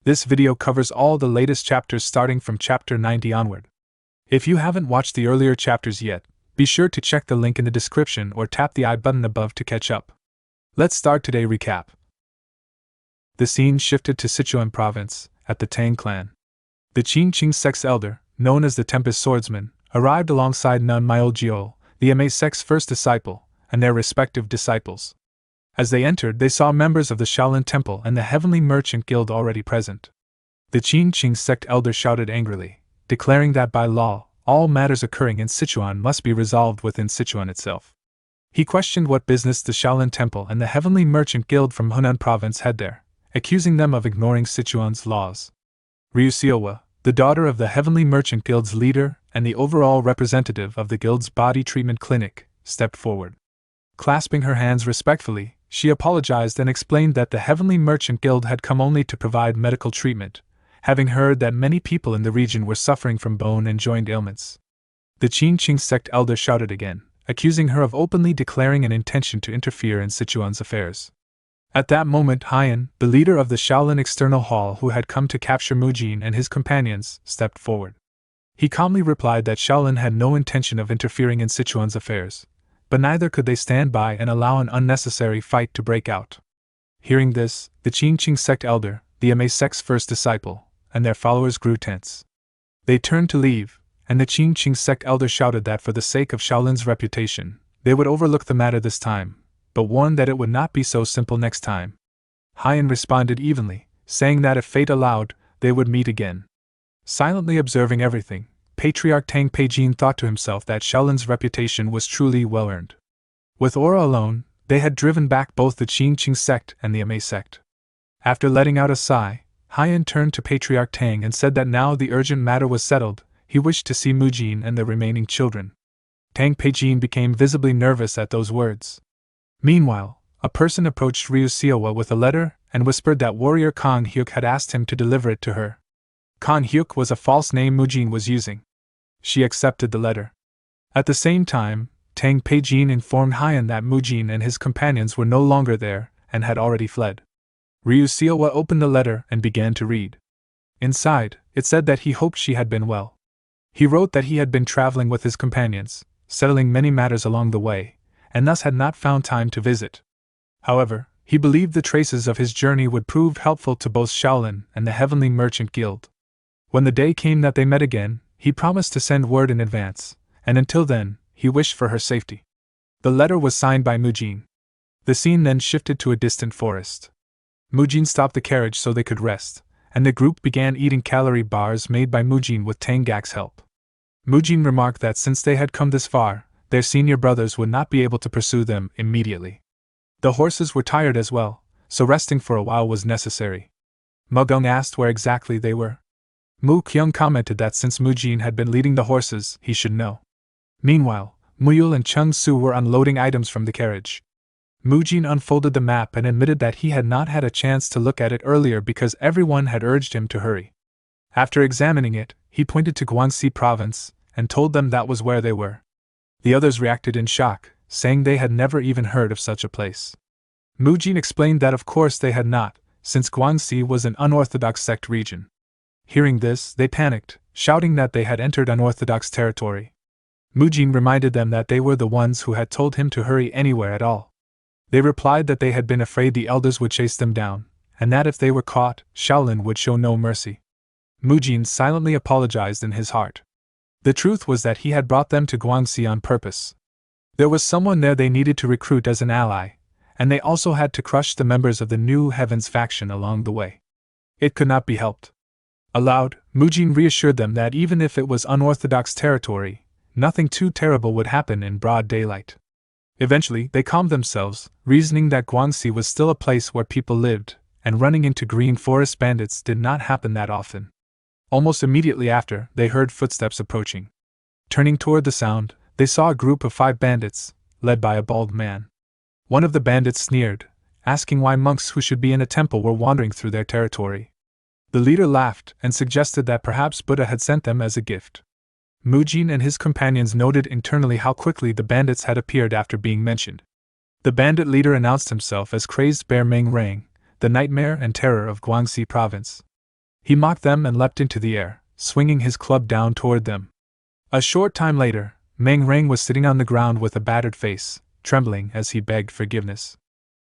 This video covers all the latest chapters starting from chapter 90 onward. If you haven't watched the earlier chapters yet, be sure to check the link in the description or tap the I button above to catch up. Let's start today's recap. The scene shifted to Sichuan province, at the Tang clan. The Qing Qing sect's elder, known as the Tempest Swordsman, arrived alongside Nun Myoljiol, the Ma sect's first disciple, and their respective disciples. As they entered, they saw members of the Shaolin Temple and the Heavenly Merchant Guild already present. The Qing Qing sect elder shouted angrily, declaring that by law, all matters occurring in Sichuan must be resolved within Sichuan itself. He questioned what business the Shaolin Temple and the Heavenly Merchant Guild from Hunan province had there, accusing them of ignoring Sichuan's laws. Ryuseowa, the daughter of the Heavenly Merchant Guild's leader and the overall representative of the guild's body treatment clinic, stepped forward. Clasping her hands respectfully, she apologized and explained that the Heavenly Merchant Guild had come only to provide medical treatment, having heard that many people in the region were suffering from bone and joint ailments. The Qing Qing sect elder shouted again, accusing her of openly declaring an intention to interfere in Sichuan's affairs. At that moment, Haiyan, the leader of the Shaolin External Hall who had come to capture Mujin and his companions, stepped forward. He calmly replied that Shaolin had no intention of interfering in Sichuan's affairs, but neither could they stand by and allow an unnecessary fight to break out. Hearing this, the Qing Qing sect elder, the Ma sect's first disciple, and their followers grew tense. They turned to leave, and the Qing Qing sect elder shouted that for the sake of Shaolin's reputation, they would overlook the matter this time, but warned that it would not be so simple next time. Haiyan responded evenly, saying that if fate allowed, they would meet again. Silently observing everything, Patriarch Tang Peijin thought to himself that Shaolin's reputation was truly well-earned. With aura alone, they had driven back both the Qing Qing sect and the Ma sect. After letting out a sigh, Haiyan turned to Patriarch Tang and said that now the urgent matter was settled, he wished to see Mujin and the remaining children. Tang Peijin became visibly nervous at those words. Meanwhile, a person approached Ryuseowa with a letter and whispered that warrior Kang Hyuk had asked him to deliver it to her. Kang Hyuk was a false name Mujin was using. She accepted the letter. At the same time, Tang Peijin informed Haiyan that Mujin and his companions were no longer there and had already fled. Ryuseowa opened the letter and began to read. Inside, it said that he hoped she had been well. He wrote that he had been traveling with his companions, settling many matters along the way, and thus had not found time to visit. However, he believed the traces of his journey would prove helpful to both Shaolin and the Heavenly Merchant Guild. When the day came that they met again, he promised to send word in advance, and until then, he wished for her safety. The letter was signed by Mujin. The scene then shifted to a distant forest. Mujin stopped the carriage so they could rest, and the group began eating calorie bars made by Mujin with Tang Gak's help. Mujin remarked that since they had come this far, their senior brothers would not be able to pursue them immediately. The horses were tired as well, so resting for a while was necessary. Mugung asked where exactly they were. Mu Kyung commented that since Mujin had been leading the horses, he should know. Meanwhile, Muyul and Chung Su were unloading items from the carriage. Mujin unfolded the map and admitted that he had not had a chance to look at it earlier because everyone had urged him to hurry. After examining it, he pointed to Guangxi province and told them that was where they were. The others reacted in shock, saying they had never even heard of such a place. Mujin explained that of course they had not, since Guangxi was an unorthodox sect region. Hearing this, they panicked, shouting that they had entered unorthodox territory. Mujin reminded them that they were the ones who had told him to hurry anywhere at all. They replied that they had been afraid the elders would chase them down, and that if they were caught, Shaolin would show no mercy. Mujin silently apologized in his heart. The truth was that he had brought them to Guangxi on purpose. There was someone there they needed to recruit as an ally, and they also had to crush the members of the New Heavens faction along the way. It could not be helped. Aloud, Mujin reassured them that even if it was unorthodox territory, nothing too terrible would happen in broad daylight. Eventually, they calmed themselves, reasoning that Guangxi was still a place where people lived, and running into green forest bandits did not happen that often. Almost immediately after, they heard footsteps approaching. Turning toward the sound, they saw a group of 5 bandits, led by a bald man. One of the bandits sneered, asking why monks who should be in a temple were wandering through their territory. The leader laughed and suggested that perhaps Buddha had sent them as a gift. Mujin and his companions noted internally how quickly the bandits had appeared after being mentioned. The bandit leader announced himself as Crazed Bear Meng Rang, the nightmare and terror of Guangxi province. He mocked them and leapt into the air, swinging his club down toward them. A short time later, Meng Rang was sitting on the ground with a battered face, trembling as he begged forgiveness.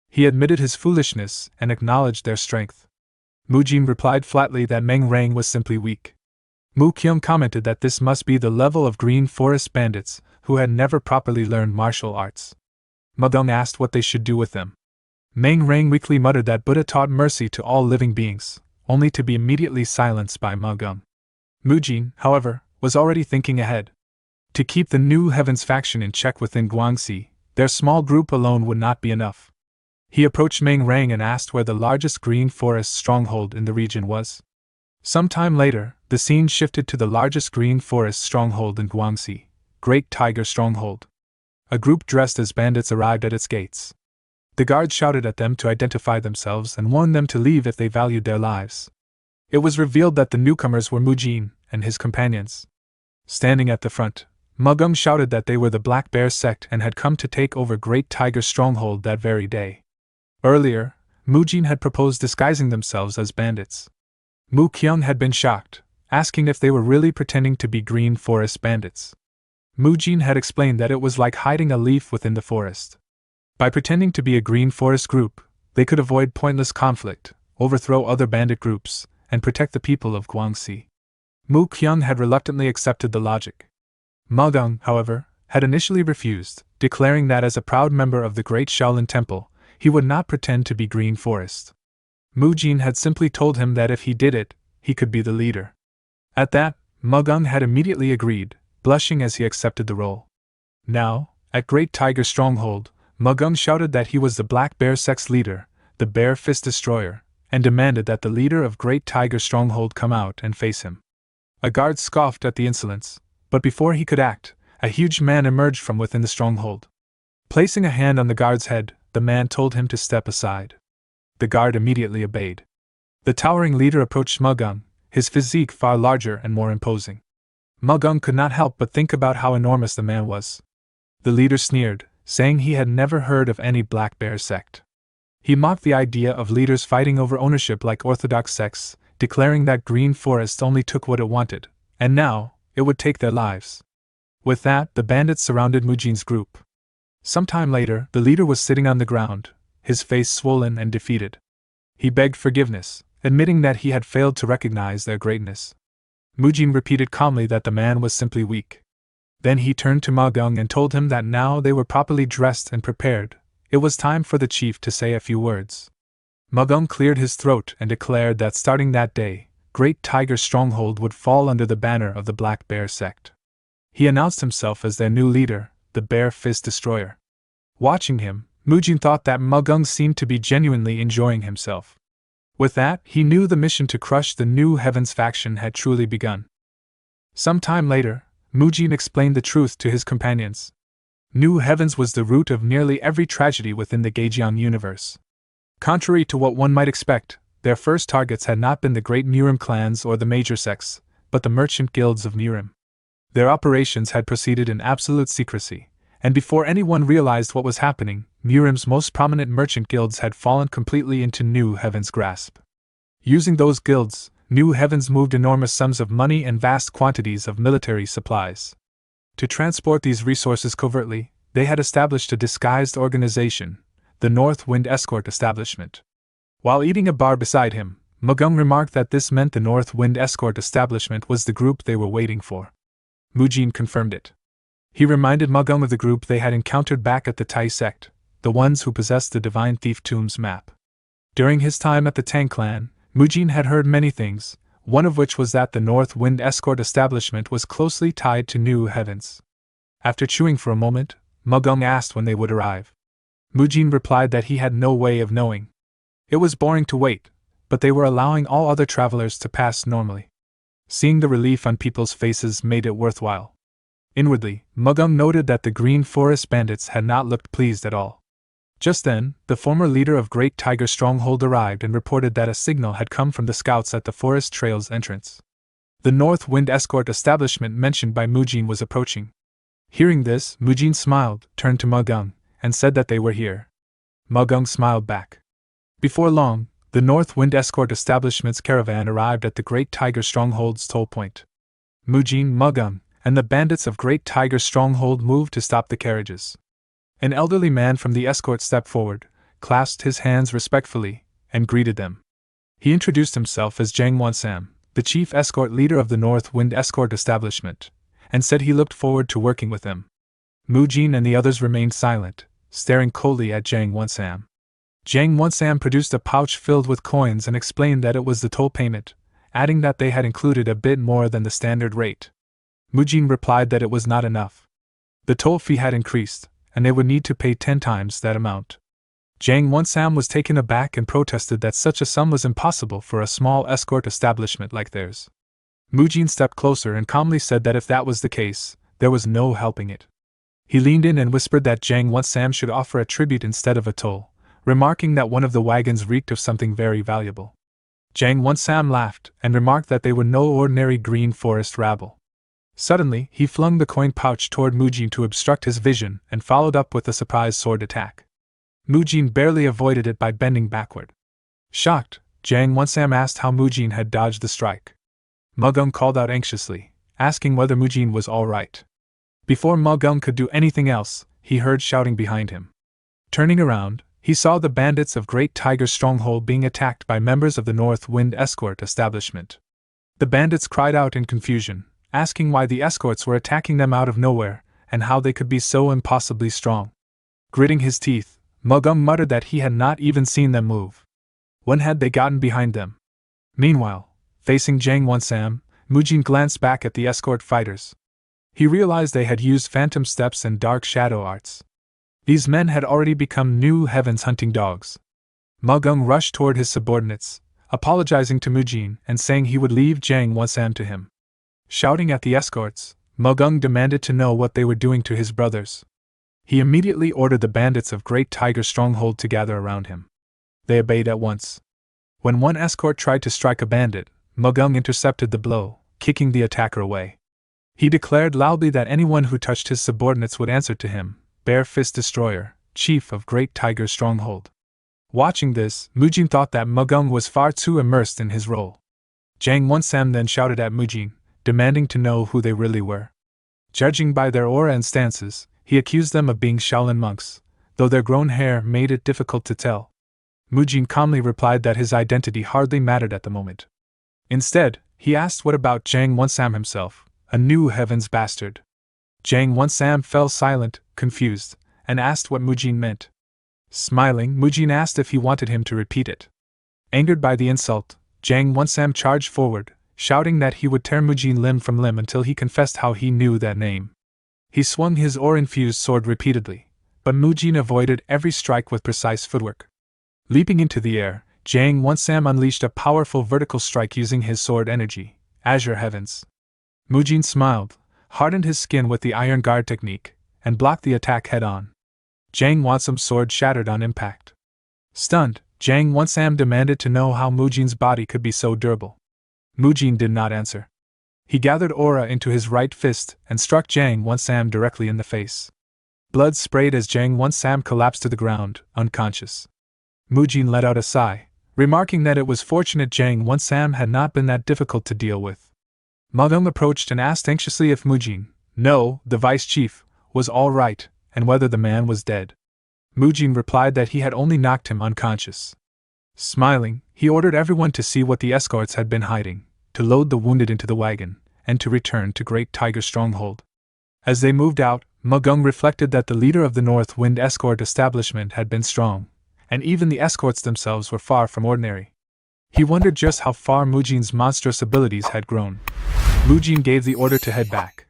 He admitted his foolishness and acknowledged their strength. Mujin replied flatly that Meng Rang was simply weak. Mu Kyung commented that this must be the level of Green Forest bandits who had never properly learned martial arts. Magong asked what they should do with them. Meng Rang weakly muttered that Buddha taught mercy to all living beings, only to be immediately silenced by Magong. Mujin, however, was already thinking ahead. To keep the New Heavens faction in check within Guangxi, their small group alone would not be enough. He approached Meng Rang and asked where the largest Green Forest stronghold in the region was. Some time later, the scene shifted to the largest Green Forest stronghold in Guangxi, Great Tiger Stronghold. A group dressed as bandits arrived at its gates. The guards shouted at them to identify themselves and warned them to leave if they valued their lives. It was revealed that the newcomers were Mujin and his companions. Standing at the front, Magong shouted that they were the Black Bear sect and had come to take over Great Tiger Stronghold that very day. Earlier, Mujin had proposed disguising themselves as bandits. Mu Kyung had been shocked, asking if they were really pretending to be Green Forest bandits. Mujin had explained that it was like hiding a leaf within the forest. By pretending to be a Green Forest group, they could avoid pointless conflict, overthrow other bandit groups, and protect the people of Guangxi. Mu Kyung had reluctantly accepted the logic. Magong, however, had initially refused, declaring that as a proud member of the Great Shaolin Temple, he would not pretend to be Green Forest. Mujin had simply told him that if he did it, he could be the leader. At that, Magong had immediately agreed, blushing as he accepted the role. Now, at Great Tiger Stronghold, Magong shouted that he was the Black Bear sect's leader, the Bear Fist Destroyer, and demanded that the leader of Great Tiger Stronghold come out and face him. A guard scoffed at the insolence, but before he could act, a huge man emerged from within the stronghold. Placing a hand on the guard's head, the man told him to step aside. The guard immediately obeyed. The towering leader approached Magong, his physique far larger and more imposing. Magong could not help but think about how enormous the man was. The leader sneered, saying he had never heard of any Black Bear sect. He mocked the idea of leaders fighting over ownership like orthodox sects, declaring that Green Forest only took what it wanted, and now, it would take their lives. With that, the bandits surrounded Mujin's group. Sometime later, the leader was sitting on the ground, his face swollen and defeated. He begged forgiveness, admitting that he had failed to recognize their greatness. Mujin repeated calmly that the man was simply weak. Then he turned to Magong and told him that now they were properly dressed and prepared, it was time for the chief to say a few words. Magong cleared his throat and declared that starting that day, Great Tiger Stronghold would fall under the banner of the Black Bear sect. He announced himself as their new leader, the Bear Fist Destroyer. Watching him, Mujin thought that Magong seemed to be genuinely enjoying himself. With that, he knew the mission to crush the New Heavens faction had truly begun. Some time later, Mujin explained the truth to his companions. New Heavens was the root of nearly every tragedy within the Geijiang universe. Contrary to what one might expect, their first targets had not been the great Murim clans or the major sects, but the merchant guilds of Murim. Their operations had proceeded in absolute secrecy, and before anyone realized what was happening, Murim's most prominent merchant guilds had fallen completely into New Heaven's grasp. Using those guilds, New Heavens moved enormous sums of money and vast quantities of military supplies. To transport these resources covertly, they had established a disguised organization, the North Wind Escort Establishment. While eating a bar beside him, Magong remarked that this meant the North Wind Escort Establishment was the group they were waiting for. Mujin confirmed it. He reminded Magong of the group they had encountered back at the Tai sect, the ones who possessed the Divine Thief Tomb's map. During his time at the Tang clan, Mujin had heard many things, one of which was that the North Wind Escort Establishment was closely tied to New Heavens. After chewing for a moment, Magong asked when they would arrive. Mujin replied that he had no way of knowing. It was boring to wait, but they were allowing all other travelers to pass normally. Seeing the relief on people's faces made it worthwhile. Inwardly, Magong noted that the Green Forest bandits had not looked pleased at all. Just then, the former leader of Great Tiger Stronghold arrived and reported that a signal had come from the scouts at the forest trail's entrance. The North Wind Escort Establishment mentioned by Mujin was approaching. Hearing this, Mujin smiled, turned to Magong, and said that they were here. Magong smiled back. Before long, The North Wind Escort Establishment's caravan arrived at the Great Tiger Stronghold's toll point. Mujin, Mugum, and the bandits of Great Tiger Stronghold moved to stop the carriages. An elderly man from the escort stepped forward, clasped his hands respectfully, and greeted them. He introduced himself as Jang Won-sam, the chief escort leader of the North Wind Escort Establishment, and said he looked forward to working with him. Mujin and the others remained silent, staring coldly at Jang Won-sam. Jang Won-sam produced a pouch filled with coins and explained that it was the toll payment, adding that they had included a bit more than the standard rate. Mujin replied that it was not enough. The toll fee had increased, and they would need to pay 10 times that amount. Jang Won-sam was taken aback and protested that such a sum was impossible for a small escort establishment like theirs. Mujin stepped closer and calmly said that if that was the case, there was no helping it. He leaned in and whispered that Jang Won-sam should offer a tribute instead of a toll, remarking that one of the wagons reeked of something very valuable. Jang Won-sam laughed and remarked that they were no ordinary green forest rabble. Suddenly, he flung the coin pouch toward Mujin to obstruct his vision and followed up with a surprise sword attack. Mujin barely avoided it by bending backward. Shocked, Jang Won-sam asked how Mujin had dodged the strike. Mugum called out anxiously, asking whether Mujin was all right. Before Mugum could do anything else, he heard shouting behind him. Turning around, he saw the bandits of Great Tiger Stronghold being attacked by members of the North Wind Escort Establishment. The bandits cried out in confusion, asking why the escorts were attacking them out of nowhere, and how they could be so impossibly strong. Gritting his teeth, Mugum muttered that he had not even seen them move. When had they gotten behind them? Meanwhile, facing Jang Won-sam, Mujin glanced back at the escort fighters. He realized they had used phantom steps and dark shadow arts. These men had already become new heavens hunting dogs. Mugum rushed toward his subordinates, apologizing to Mujin and saying he would leave Jang Won-sam to him. Shouting at the escorts, Mugum demanded to know what they were doing to his brothers. He immediately ordered the bandits of Great Tiger Stronghold to gather around him. They obeyed at once. When one escort tried to strike a bandit, Mugum intercepted the blow, kicking the attacker away. He declared loudly that anyone who touched his subordinates would answer to him, Bare Fist Destroyer, chief of Great Tiger Stronghold. Watching this, Mujin thought that Mugum was far too immersed in his role. Jang Won-sam then shouted at Mujin, demanding to know who they really were. Judging by their aura and stances, he accused them of being Shaolin monks, though their grown hair made it difficult to tell. Mujin calmly replied that his identity hardly mattered at the moment. Instead, he asked what about Jang Won-sam himself, a new heavens bastard. Jang Won-sam fell silent, confused, and asked what Mujin meant. Smiling, Mujin asked if he wanted him to repeat it. Angered by the insult, Jang Won-sam charged forward, shouting that he would tear Mujin limb from limb until he confessed how he knew that name. He swung his ore-infused sword repeatedly, but Mujin avoided every strike with precise footwork. Leaping into the air, Jang Won-sam unleashed a powerful vertical strike using his sword energy, Azure Heavens. Mujin smiled, hardened his skin with the Iron Guard technique, and blocked the attack head-on. Jang Won-sam's sword shattered on impact. Stunned, Jang Won-sam demanded to know how Mujin's body could be so durable. Mujin did not answer. He gathered aura into his right fist and struck Jang Won-sam directly in the face. Blood sprayed as Jang Won-sam collapsed to the ground, unconscious. Mujin let out a sigh, remarking that it was fortunate Jang Won-sam had not been that difficult to deal with. Mugum approached and asked anxiously if Mujin, no, the vice chief, was all right, and whether the man was dead. Mujin replied that he had only knocked him unconscious. Smiling, he ordered everyone to see what the escorts had been hiding, to load the wounded into the wagon, and to return to Great Tiger Stronghold. As they moved out, Mugum reflected that the leader of the North Wind Escort Establishment had been strong, and even the escorts themselves were far from ordinary. He wondered just how far Mujin's monstrous abilities had grown. Mujin gave the order to head back.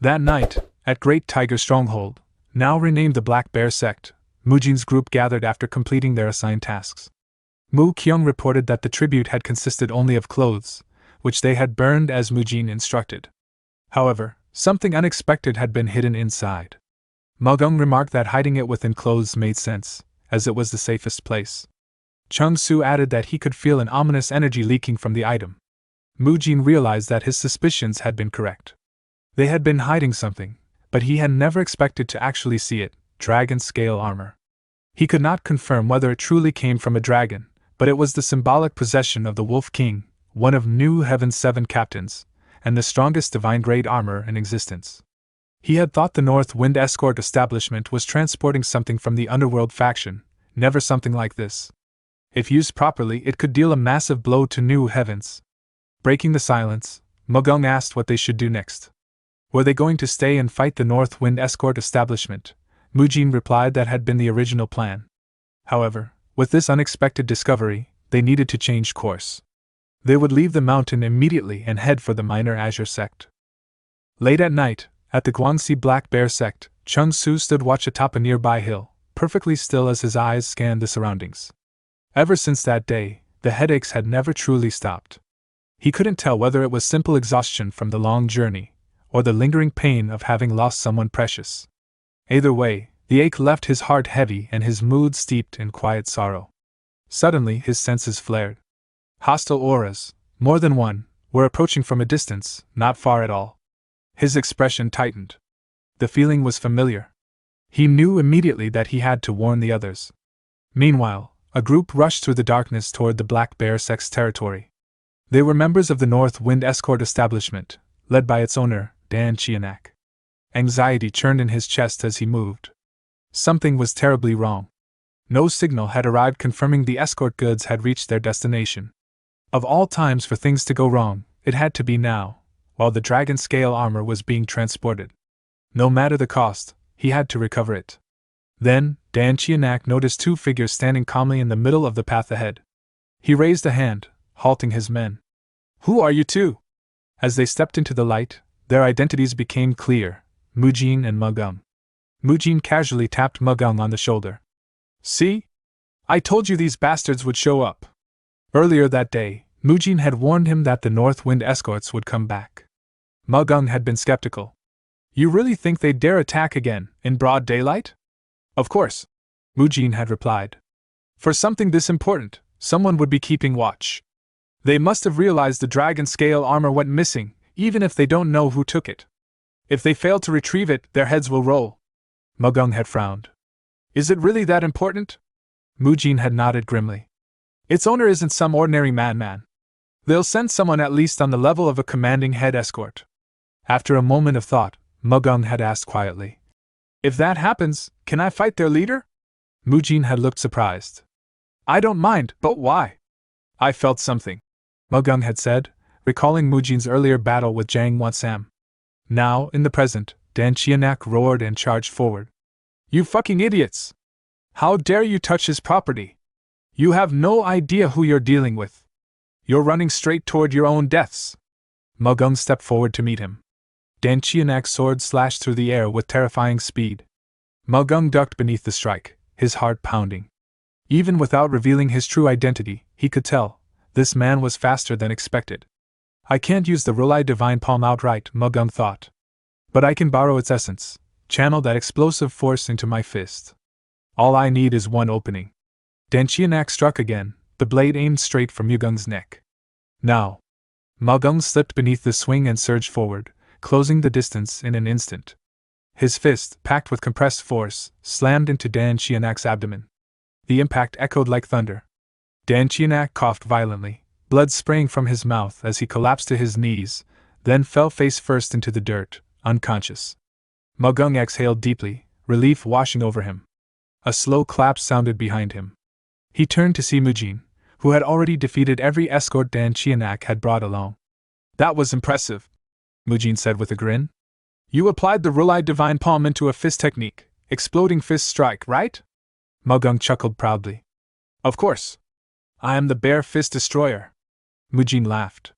That night, at Great Tiger Stronghold, now renamed the Black Bear Sect, Mujin's group gathered after completing their assigned tasks. Mu Kyung reported that the tribute had consisted only of clothes, which they had burned as Mujin instructed. However, something unexpected had been hidden inside. Mugum remarked that hiding it within clothes made sense, as it was the safest place. Chung Su added that he could feel an ominous energy leaking from the item. Mujin realized that his suspicions had been correct. They had been hiding something, but he had never expected to actually see it, dragon scale armor. He could not confirm whether it truly came from a dragon, but it was the symbolic possession of the Wolf King, one of New Heaven's 7 captains, and the strongest divine-grade armor in existence. He had thought the North Wind escort establishment was transporting something from the underworld faction, never something like this. If used properly, it could deal a massive blow to New Heavens. Breaking the silence, Mugung asked what they should do next. Were they going to stay and fight the North Wind escort establishment? Mujin replied that had been the original plan. However, with this unexpected discovery, they needed to change course. They would leave the mountain immediately and head for the Minor Azure sect. Late at night, at the Guangxi Black Bear sect, Chung Su stood watch atop a nearby hill, perfectly still as his eyes scanned the surroundings. Ever since that day, the headaches had never truly stopped. He couldn't tell whether it was simple exhaustion from the long journey, or the lingering pain of having lost someone precious. Either way, the ache left his heart heavy and his mood steeped in quiet sorrow. Suddenly his senses flared. Hostile auras, more than one, were approaching from a distance, not far at all. His expression tightened. The feeling was familiar. He knew immediately that he had to warn the others. Meanwhile, a group rushed through the darkness toward the Black Bear sect's territory. They were members of the North Wind escort establishment, led by its owner, Dan Chianak. Anxiety churned in his chest as he moved. Something was terribly wrong. No signal had arrived confirming the escort goods had reached their destination. Of all times for things to go wrong, it had to be now, while the dragon scale armor was being transported. No matter the cost, he had to recover it. Then, Dan Chianak noticed 2 figures standing calmly in the middle of the path ahead. He raised a hand, halting his men. "Who are you two?" As they stepped into the light, their identities became clear: Mujin and Mugung. Mujin casually tapped Mugung on the shoulder. "See? I told you these bastards would show up." Earlier that day, Mujin had warned him that the North Wind escorts would come back. Mugung had been skeptical. "You really think they'd dare attack again, in broad daylight?" "Of course," Mujin had replied. "For something this important, someone would be keeping watch. They must have realized the dragon scale armor went missing, even if they don't know who took it. If they fail to retrieve it, their heads will roll." Mugung had frowned. "Is it really that important?" Mujin had nodded grimly. "Its owner isn't some ordinary madman. They'll send someone at least on the level of a commanding head escort." After a moment of thought, Mugung had asked quietly, "If that happens, can I fight their leader?" Mujin had looked surprised. "I don't mind, but why?" "I felt something," Mugung had said, recalling Mujin's earlier battle with Zhang Wansam. Now, in the present, Dan Chianak roared and charged forward. "You fucking idiots! How dare you touch his property? You have no idea who you're dealing with. You're running straight toward your own deaths." Mugung stepped forward to meet him. Dan Chianak's sword slashed through the air with terrifying speed. Mugung ducked beneath the strike, his heart pounding. Even without revealing his true identity, he could tell, this man was faster than expected. "I can't use the Rulai Divine Palm outright," Mugung thought. "But I can borrow its essence, channel that explosive force into my fist. All I need is one opening." Dan Chianak struck again, the blade aimed straight for Mugung's neck. "Now!" Mugung slipped beneath the swing and surged forward, closing the distance in an instant. His fist, packed with compressed force, slammed into Dan Chianak's abdomen. The impact echoed like thunder. Dan Chianak coughed violently, blood spraying from his mouth as he collapsed to his knees, then fell face first into the dirt, unconscious. Mugung exhaled deeply, relief washing over him. A slow clap sounded behind him. He turned to see Mujin, who had already defeated every escort Dan Chianak had brought along. "That was impressive," Mujin said with a grin. "You applied the Rulai Divine Palm into a fist technique, exploding fist strike, right?" Mugung chuckled proudly. "Of course. I am the Bear Fist Destroyer." Mujin laughed.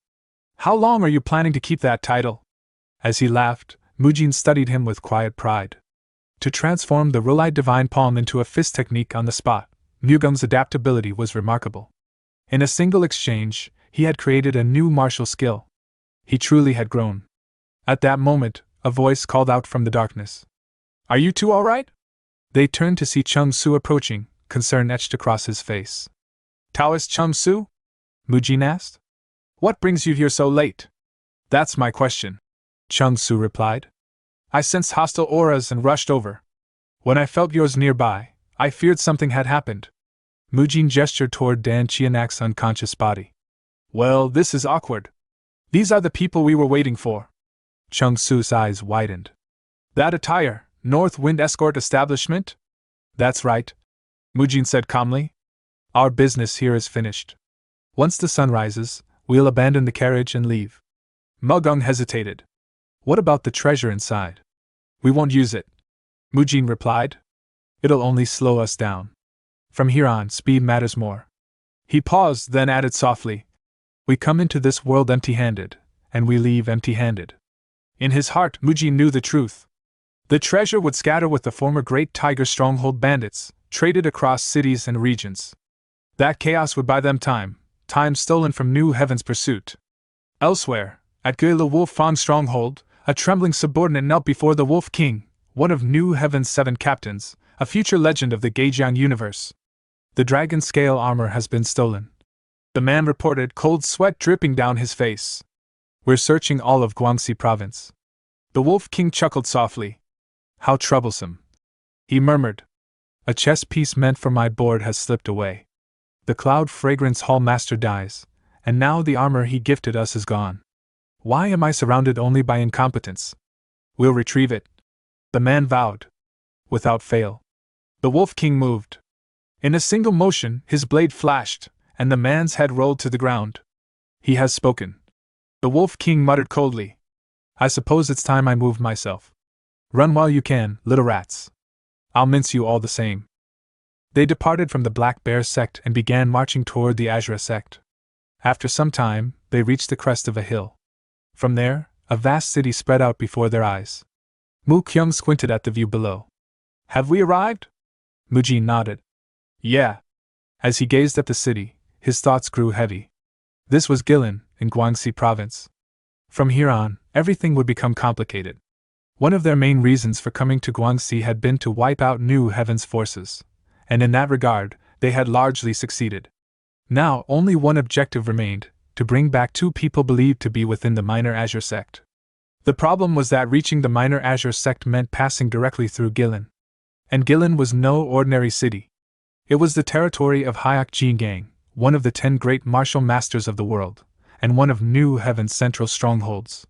"How long are you planning to keep that title?" As he laughed, Mujin studied him with quiet pride. To transform the Rulai Divine Palm into a fist technique on the spot, Mugung's adaptability was remarkable. In a single exchange, he had created a new martial skill. He truly had grown. At that moment, a voice called out from the darkness. "Are you two all right?" They turned to see Chung Su approaching, concern etched across his face. "Taoist Chung Su?" Mujin asked. "What brings you here so late?" "That's my question," Chung Su replied. "I sensed hostile auras and rushed over. When I felt yours nearby, I feared something had happened." Mujin gestured toward Dan Chianak's unconscious body. Well, this is awkward. These are the people we were waiting for. Chung Su's eyes widened. That attire, North Wind Escort Establishment? That's right, Mujin said calmly. Our business here is finished. Once the sun rises, we'll abandon the carriage and leave. Mugung hesitated. What about the treasure inside? We won't use it, Mujin replied. It'll only slow us down. From here on, speed matters more. He paused, then added softly, we come into this world empty-handed, and we leave empty-handed. In his heart, Mujin knew the truth. The treasure would scatter with the former Great Tiger Stronghold bandits, traded across cities and regions. That chaos would buy them time stolen from New Heaven's pursuit. Elsewhere, at Yahello Wolf Fang's stronghold, a trembling subordinate knelt before the Wolf King, one of New Heaven's 7 captains, a future legend of the Geijiang universe. The dragon scale armor has been stolen. The man reported, cold sweat dripping down his face. We're searching all of Guangxi province. The Wolf King chuckled softly. How troublesome. He murmured. A chess piece meant for my board has slipped away. The Cloud Fragrance Hall Master dies, and now the armor he gifted us is gone. Why am I surrounded only by incompetence? We'll retrieve it, the man vowed. Without fail. The Wolf King moved. In a single motion, his blade flashed, and the man's head rolled to the ground. He has spoken. The Wolf King muttered coldly. I suppose it's time I moved myself. Run while you can, little rats. I'll mince you all the same. They departed from the Black Bear sect and began marching toward the Asura sect. After some time, they reached the crest of a hill. From there, a vast city spread out before their eyes. Mu Kyung squinted at the view below. Have we arrived? Mujin nodded. Yeah. As he gazed at the city, his thoughts grew heavy. This was Guilin, in Guangxi province. From here on, everything would become complicated. One of their main reasons for coming to Guangxi had been to wipe out New Heaven's forces, and in that regard, they had largely succeeded. Now, only one objective remained, to bring back 2 people believed to be within the Minor Azure sect. The problem was that reaching the Minor Azure sect meant passing directly through Guilin. And Guilin was no ordinary city. It was the territory of Hyok Jingang, one of the 10 great martial masters of the world, and one of New Heaven's central strongholds.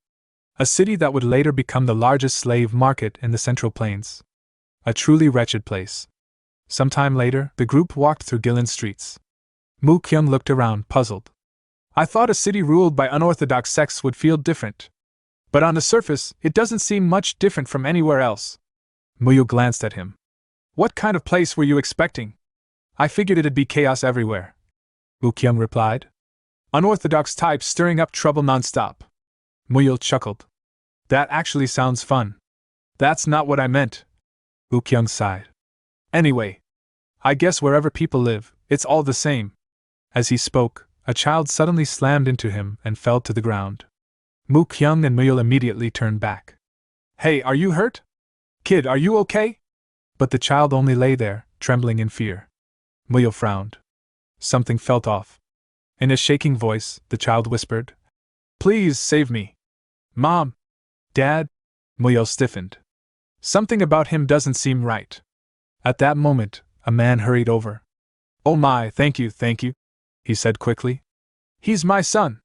A city that would later become the largest slave market in the Central Plains. A truly wretched place. Some time later, the group walked through Guilin's streets. Mu Kyung looked around, puzzled. I thought a city ruled by unorthodox sects would feel different. But on the surface, it doesn't seem much different from anywhere else. Muyo glanced at him. What kind of place were you expecting? I figured it'd be chaos everywhere. Mu Kyung replied. Unorthodox types stirring up trouble nonstop. Muyul chuckled. That actually sounds fun. That's not what I meant. Mu Kyung sighed. Anyway, I guess wherever people live, it's all the same. As he spoke, a child suddenly slammed into him and fell to the ground. Mu Kyung and Muyul immediately turned back. Hey, are you hurt? Kid, are you okay? But the child only lay there, trembling in fear. Muyul frowned. Something felt off. In a shaking voice, the child whispered, Please save me. Mom. Dad. Muyul stiffened. Something about him doesn't seem right. At that moment, a man hurried over. Oh my, thank you, he said quickly. He's my son.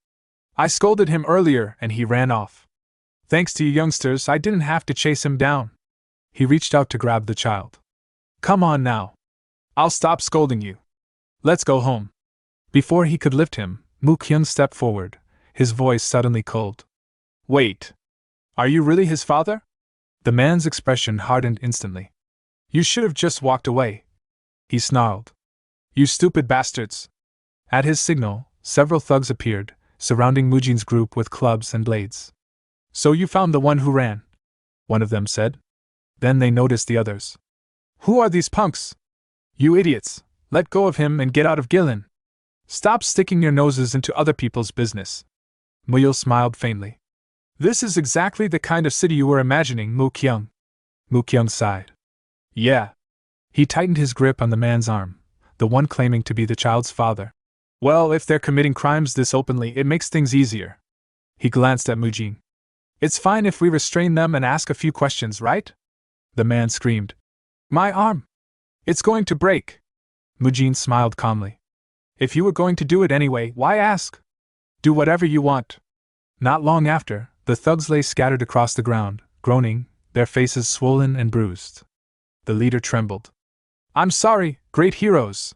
I scolded him earlier and he ran off. Thanks to you youngsters, I didn't have to chase him down. He reached out to grab the child. Come on now. I'll stop scolding you. Let's go home. Before he could lift him, Mu Kyung stepped forward, his voice suddenly cold. Wait. Are you really his father? The man's expression hardened instantly. You should have just walked away. He snarled. You stupid bastards. At his signal, several thugs appeared, surrounding Mujin's group with clubs and blades. So you found the one who ran, one of them said. Then they noticed the others. Who are these punks? You idiots, let go of him and get out of Guilin. Stop sticking your noses into other people's business. Muyul smiled faintly. This is exactly the kind of city you were imagining, Mu Kyung. Mu Kyung sighed. Yeah. He tightened his grip on the man's arm, the one claiming to be the child's father. Well, if they're committing crimes this openly, it makes things easier. He glanced at Mujin. It's fine if we restrain them and ask a few questions, right? The man screamed. My arm! It's going to break! Mujin smiled calmly. If you were going to do it anyway, why ask? Do whatever you want. Not long after, the thugs lay scattered across the ground, groaning, their faces swollen and bruised. The leader trembled. I'm sorry, great heroes.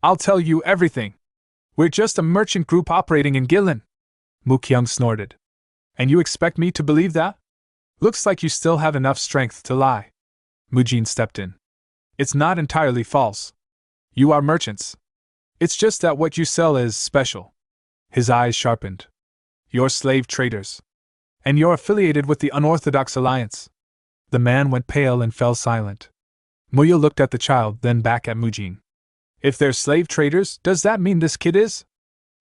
I'll tell you everything. We're just a merchant group operating in Gilin. Mukyung snorted. And you expect me to believe that? Looks like you still have enough strength to lie. Mujin stepped in. It's not entirely false. You are merchants. It's just that what you sell is special. His eyes sharpened. You're slave traders. And you're affiliated with the Unorthodox Alliance. The man went pale and fell silent. Muya looked at the child, then back at Mujin. If they're slave traders, does that mean this kid is?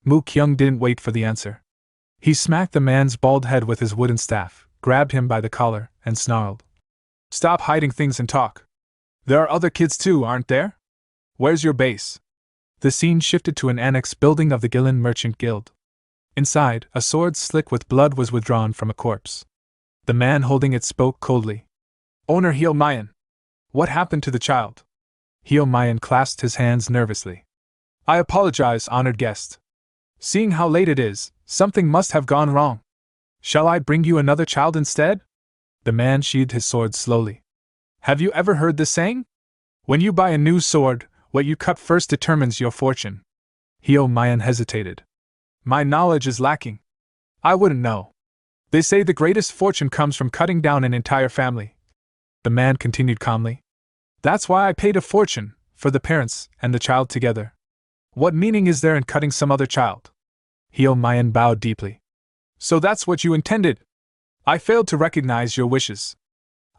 Mu Kyung didn't wait for the answer. He smacked the man's bald head with his wooden staff, grabbed him by the collar, and snarled. Stop hiding things and talk. There are other kids too, aren't there? Where's your base? The scene shifted to an annex building of the Gilin Merchant Guild. Inside, a sword slick with blood was withdrawn from a corpse. The man holding it spoke coldly. Owner Hyo Mayan. What happened to the child? Hyo Mayan clasped his hands nervously. I apologize, honored guest. Seeing how late it is, something must have gone wrong. Shall I bring you another child instead? The man sheathed his sword slowly. Have you ever heard this saying? When you buy a new sword, what you cut first determines your fortune. Hyo Mayan hesitated. My knowledge is lacking. I wouldn't know. They say the greatest fortune comes from cutting down an entire family. The man continued calmly. That's why I paid a fortune, for the parents and the child together. What meaning is there in cutting some other child? Hyo Mayan bowed deeply. So that's what you intended? I failed to recognize your wishes.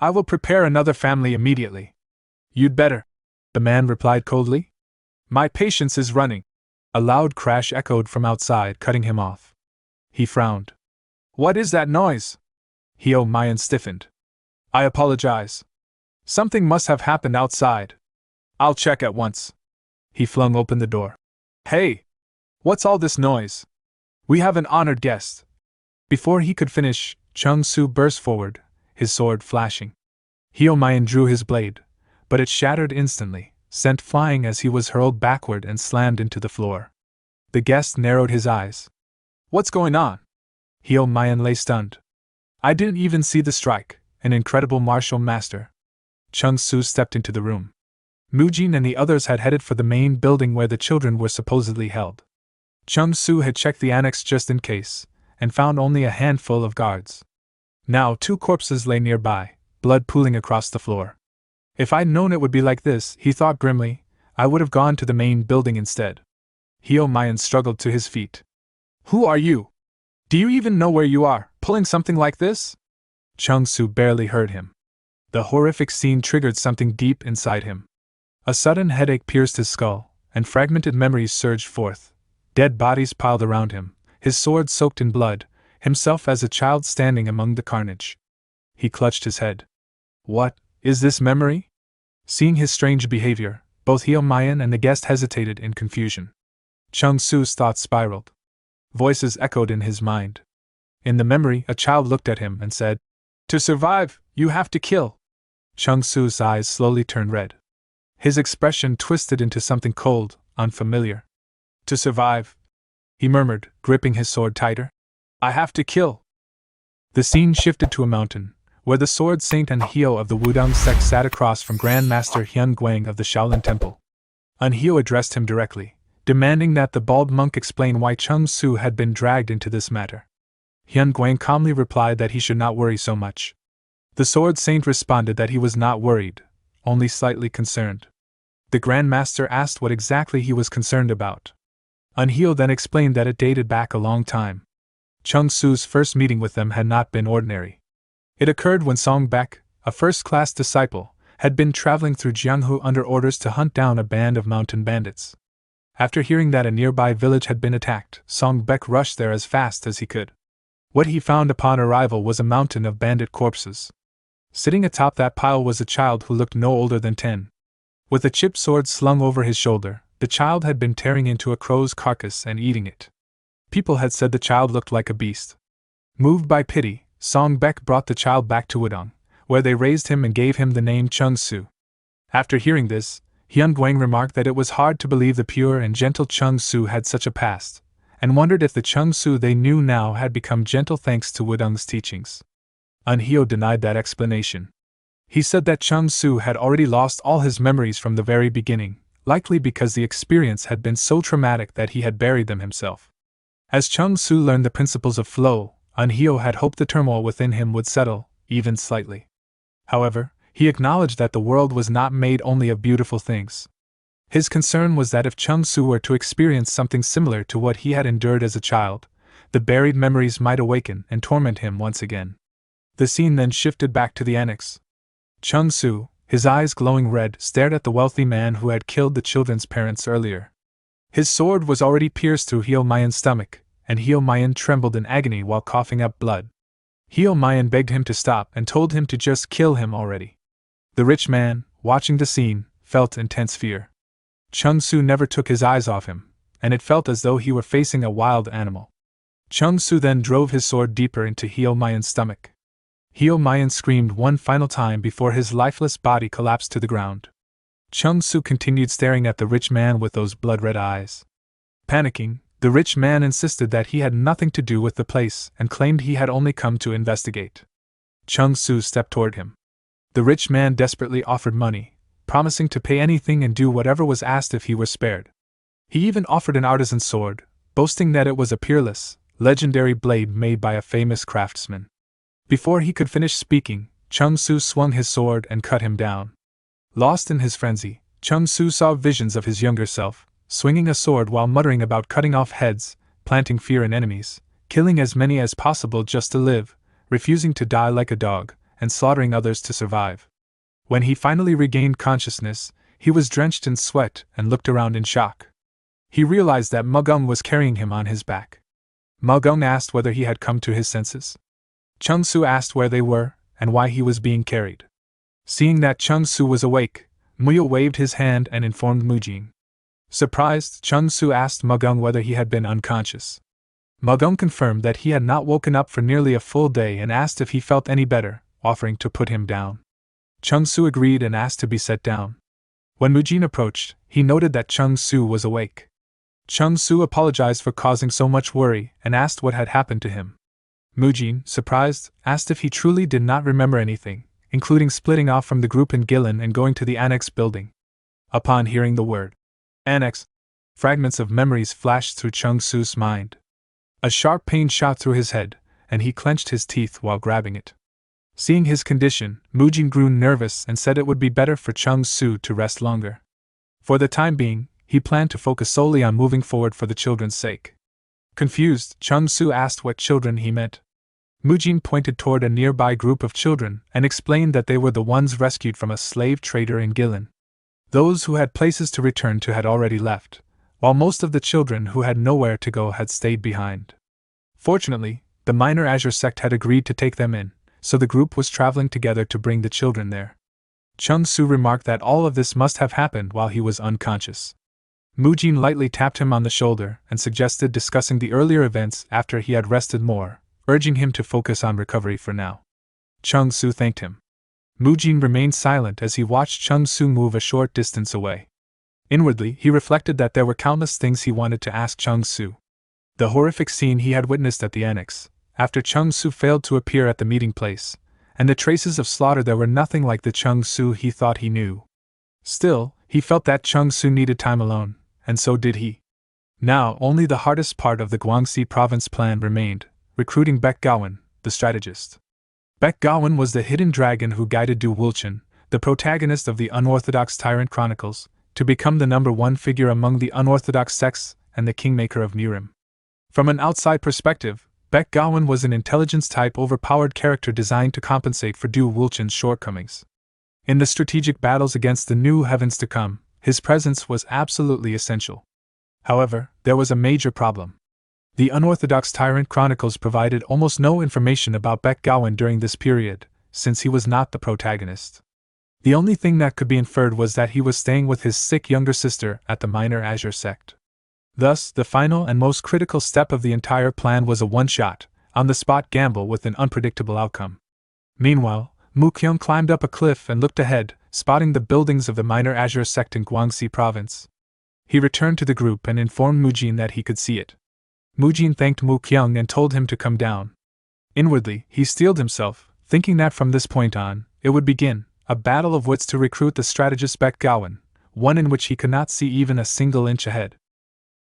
I will prepare another family immediately. You'd better, the man replied coldly. My patience is running. A loud crash echoed from outside, cutting him off. He frowned. What is that noise? Hyo Mayan stiffened. I apologize. Something must have happened outside. I'll check at once. He flung open the door. Hey! What's all this noise? We have an honored guest. Before he could finish, Chung-Soo burst forward, his sword flashing. Hyo Mayan drew his blade, but it shattered instantly, sent flying as he was hurled backward and slammed into the floor. The guest narrowed his eyes. What's going on? Hyo Mayan lay stunned. I didn't even see the strike, an incredible martial master. Chung-Soo stepped into the room. Mujin and the others had headed for the main building where the children were supposedly held. Chung-Soo had checked the annex just in case, and found only a handful of guards. Now 2 corpses lay nearby, blood pooling across the floor. If I'd known it would be like this, he thought grimly, I would have gone to the main building instead. Hyo Mayan struggled to his feet. Who are you? Do you even know where you are, pulling something like this? Chung-Soo barely heard him. The horrific scene triggered something deep inside him. A sudden headache pierced his skull, and fragmented memories surged forth. Dead bodies piled around him, his sword soaked in blood, himself as a child standing among the carnage. He clutched his head. What, is this memory? Seeing his strange behavior, both Hyo Mayan and the guest hesitated in confusion. Chung-Soo's thoughts spiraled. Voices echoed in his mind. In the memory, a child looked at him and said, To survive, you have to kill. Chung-Soo's eyes slowly turned red. His expression twisted into something cold, unfamiliar. To survive, he murmured, gripping his sword tighter. I have to kill. The scene shifted to a mountain, where the sword saint and Hyo of the Wudang sect sat across from Grand Master Hyun Guang of the Shaolin Temple. Hyo addressed him directly, demanding that the bald monk explain why Chung-Soo had been dragged into this matter. Hyun Guang calmly replied that he should not worry so much. The sword saint responded that he was not worried, only slightly concerned. The Grand Master asked what exactly he was concerned about. Hyo then explained that it dated back a long time. Chung-Soo's first meeting with them had not been ordinary. It occurred when Song Bek, a first-class disciple, had been traveling through Jianghu under orders to hunt down a band of mountain bandits. After hearing that a nearby village had been attacked, Song Bek rushed there as fast as he could. What he found upon arrival was a mountain of bandit corpses. Sitting atop that pile was a child who looked no older than 10. With a chipped sword slung over his shoulder, the child had been tearing into a crow's carcass and eating it. People had said the child looked like a beast. Moved by pity, Song Bek brought the child back to Wudang, where they raised him and gave him the name Chung-Soo. After hearing this, Hyun Guang remarked that it was hard to believe the pure and gentle Chung Su had such a past, and wondered if the Chung Su they knew now had become gentle thanks to Wudong's teachings. Hyo denied that explanation. He said that Chung Su had already lost all his memories from the very beginning, likely because the experience had been so traumatic that he had buried them himself. As Chung Su learned the principles of flow, Hyo had hoped the turmoil within him would settle, even slightly. However, he acknowledged that the world was not made only of beautiful things. His concern was that if Chung Su were to experience something similar to what he had endured as a child, the buried memories might awaken and torment him once again. The scene then shifted back to the annex. Chung Su, his eyes glowing red, stared at the wealthy man who had killed the children's parents earlier. His sword was already pierced through Hyo Mayan's stomach, and Hyo Mayan trembled in agony while coughing up blood. Hyo Mayan begged him to stop and told him to just kill him already. The rich man, watching the scene, felt intense fear. Chung Su never took his eyes off him, and it felt as though he were facing a wild animal. Chung Su then drove his sword deeper into Hyo Mayan's stomach. Hyo Mayan screamed one final time before his lifeless body collapsed to the ground. Chung Su continued staring at the rich man with those blood-red eyes. Panicking, the rich man insisted that he had nothing to do with the place and claimed he had only come to investigate. Chung Su stepped toward him. The rich man desperately offered money, promising to pay anything and do whatever was asked if he were spared. He even offered an artisan sword, boasting that it was a peerless, legendary blade made by a famous craftsman. Before he could finish speaking, Chung Su swung his sword and cut him down. Lost in his frenzy, Chung Su saw visions of his younger self, swinging a sword while muttering about cutting off heads, planting fear in enemies, killing as many as possible just to live, refusing to die like a dog, and slaughtering others to survive. When he finally regained consciousness, he was drenched in sweat and looked around in shock. He realized that Mugong was carrying him on his back. Mugong asked whether he had come to his senses. Chung Su asked where they were and why he was being carried. Seeing that Chung Su was awake, Muyo waved his hand and informed Mujin. Surprised, Chung Su asked Mugong whether he had been unconscious. Mugong confirmed that he had not woken up for nearly a full day and asked if he felt any better, offering to put him down. Chung Su agreed and asked to be set down. When Mujin approached, he noted that Chung Su was awake. Chung Su apologized for causing so much worry and asked what had happened to him. Mujin, surprised, asked if he truly did not remember anything, including splitting off from the group in Gillen and going to the annex building. Upon hearing the word annex, fragments of memories flashed through Chung Su's mind. A sharp pain shot through his head, and he clenched his teeth while grabbing it. Seeing his condition, Mujin grew nervous and said it would be better for Chung Su to rest longer. For the time being, he planned to focus solely on moving forward for the children's sake. Confused, Chung Su asked what children he meant. Mujin pointed toward a nearby group of children and explained that they were the ones rescued from a slave trader in Gillen. Those who had places to return to had already left, while most of the children who had nowhere to go had stayed behind. Fortunately, the minor Azure sect had agreed to take them in, so the group was traveling together to bring the children there. Chung Su remarked that all of this must have happened while he was unconscious. Mujin lightly tapped him on the shoulder and suggested discussing the earlier events after he had rested more, urging him to focus on recovery for now. Chung Su thanked him. Mujin remained silent as he watched Chung Su move a short distance away. Inwardly, he reflected that there were countless things he wanted to ask Chung Su. The horrific scene he had witnessed at the annex, after Chung Su failed to appear at the meeting place, and the traces of slaughter there were nothing like the Chung Su he thought he knew. Still, he felt that Chung Su needed time alone, and so did he. Now, only the hardest part of the Guangxi province plan remained, recruiting Baek Gowon, the strategist. Baek Gowon was the hidden dragon who guided Du Wulchen, the protagonist of the Unorthodox Tyrant Chronicles, to become the #1 figure among the unorthodox sects and the kingmaker of Nirim. From an outside perspective, Baek Gowon was an intelligence-type overpowered character designed to compensate for Du Wulchen's shortcomings. In the strategic battles against the new heavens to come, his presence was absolutely essential. However, there was a major problem. The Unorthodox Tyrant Chronicles provided almost no information about Baek Gowon during this period, since he was not the protagonist. The only thing that could be inferred was that he was staying with his sick younger sister at the Minor Azure sect. Thus, the final and most critical step of the entire plan was a one-shot, on-the-spot gamble with an unpredictable outcome. Meanwhile, Mu Kyung climbed up a cliff and looked ahead, spotting the buildings of the minor Azure sect in Guangxi province. He returned to the group and informed Mujin that he could see it. Mujin thanked Mu Kyung and told him to come down. Inwardly, he steeled himself, thinking that from this point on, it would begin a battle of wits to recruit the strategist Baek Gowan, one in which he could not see even a single inch ahead.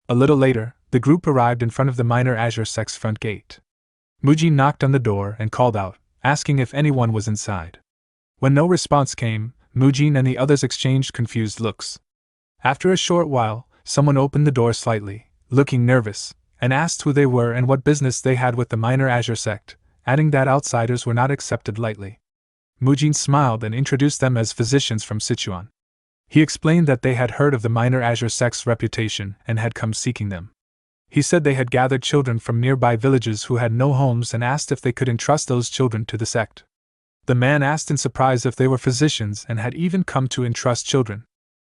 A little later, the group arrived in front of the minor Azure sect's front gate. Mujin knocked on the door and called out, asking if anyone was inside. When no response came, Mujin and the others exchanged confused looks. After a short while, someone opened the door slightly, looking nervous, and asked who they were and what business they had with the minor Azure sect, adding that outsiders were not accepted lightly. Mujin smiled and introduced them as physicians from Sichuan. He explained that they had heard of the minor Azure sect's reputation and had come seeking them. He said they had gathered children from nearby villages who had no homes and asked if they could entrust those children to the sect. The man asked in surprise if they were physicians and had even come to entrust children.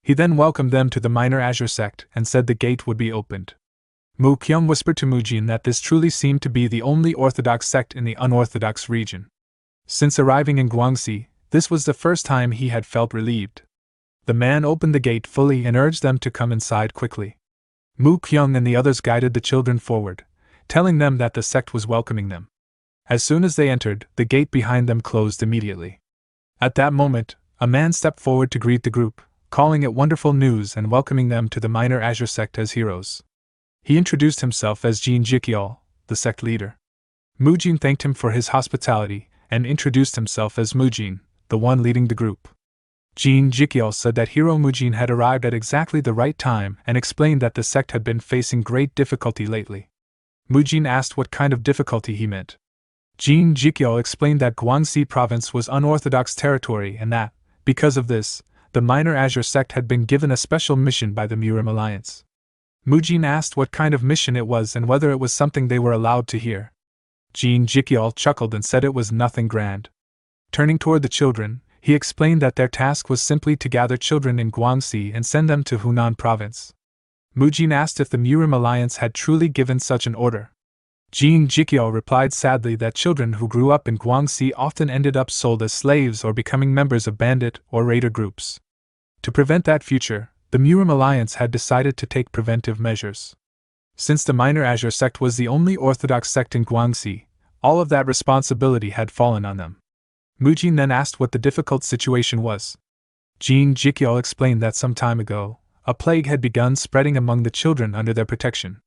He then welcomed them to the minor Azure sect and said the gate would be opened. Mu Kyung whispered to Mujin that this truly seemed to be the only orthodox sect in the unorthodox region. Since arriving in Guangxi, this was the first time he had felt relieved. The man opened the gate fully and urged them to come inside quickly. Mu Kyung and the others guided the children forward, telling them that the sect was welcoming them. As soon as they entered, the gate behind them closed immediately. At that moment, a man stepped forward to greet the group, calling it wonderful news and welcoming them to the minor Azure sect as heroes. He introduced himself as Jin Jikyol, the sect leader. Mujin thanked him for his hospitality and introduced himself as Mujin, the one leading the group. Jin Jikyol said that Hero Mujin had arrived at exactly the right time and explained that the sect had been facing great difficulty lately. Mujin asked what kind of difficulty he meant. Jin Jikyol explained that Guangxi province was unorthodox territory and that, because of this, the minor Azure sect had been given a special mission by the Murim Alliance. Mujin asked what kind of mission it was and whether it was something they were allowed to hear. Jin Jikyol chuckled and said it was nothing grand. Turning toward the children, he explained that their task was simply to gather children in Guangxi and send them to Hunan province. Mujin asked if the Murim Alliance had truly given such an order. Jin Jikyol replied sadly that children who grew up in Guangxi often ended up sold as slaves or becoming members of bandit or raider groups. To prevent that future, the Murim Alliance had decided to take preventive measures. Since the minor Azure sect was the only orthodox sect in Guangxi, all of that responsibility had fallen on them. Mujin then asked what the difficult situation was. Jin Jikyol explained that some time ago, a plague had begun spreading among the children under their protection.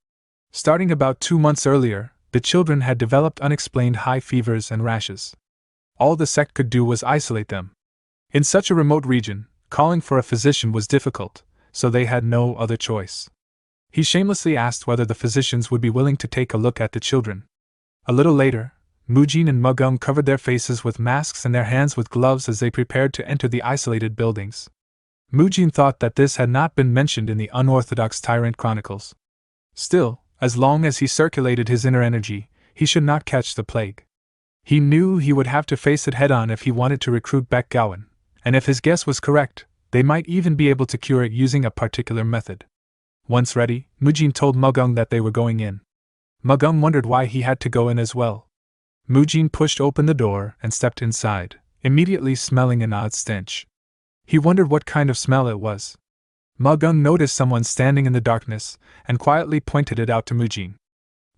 Starting about 2 months earlier, the children had developed unexplained high fevers and rashes. All the sect could do was isolate them. In such a remote region, calling for a physician was difficult, so they had no other choice. He shamelessly asked whether the physicians would be willing to take a look at the children. A little later, Mujin and Mugum covered their faces with masks and their hands with gloves as they prepared to enter the isolated buildings. Mujin thought that this had not been mentioned in the unorthodox Tyrant Chronicles. Still, as long as he circulated his inner energy, he should not catch the plague. He knew he would have to face it head-on if he wanted to recruit Baek Gowan, and if his guess was correct, they might even be able to cure it using a particular method. Once ready, Mujin told Mugum that they were going in. Mugum wondered why he had to go in as well. Mujin pushed open the door and stepped inside, immediately smelling an odd stench. He wondered what kind of smell it was. Mugum noticed someone standing in the darkness and quietly pointed it out to Mujin.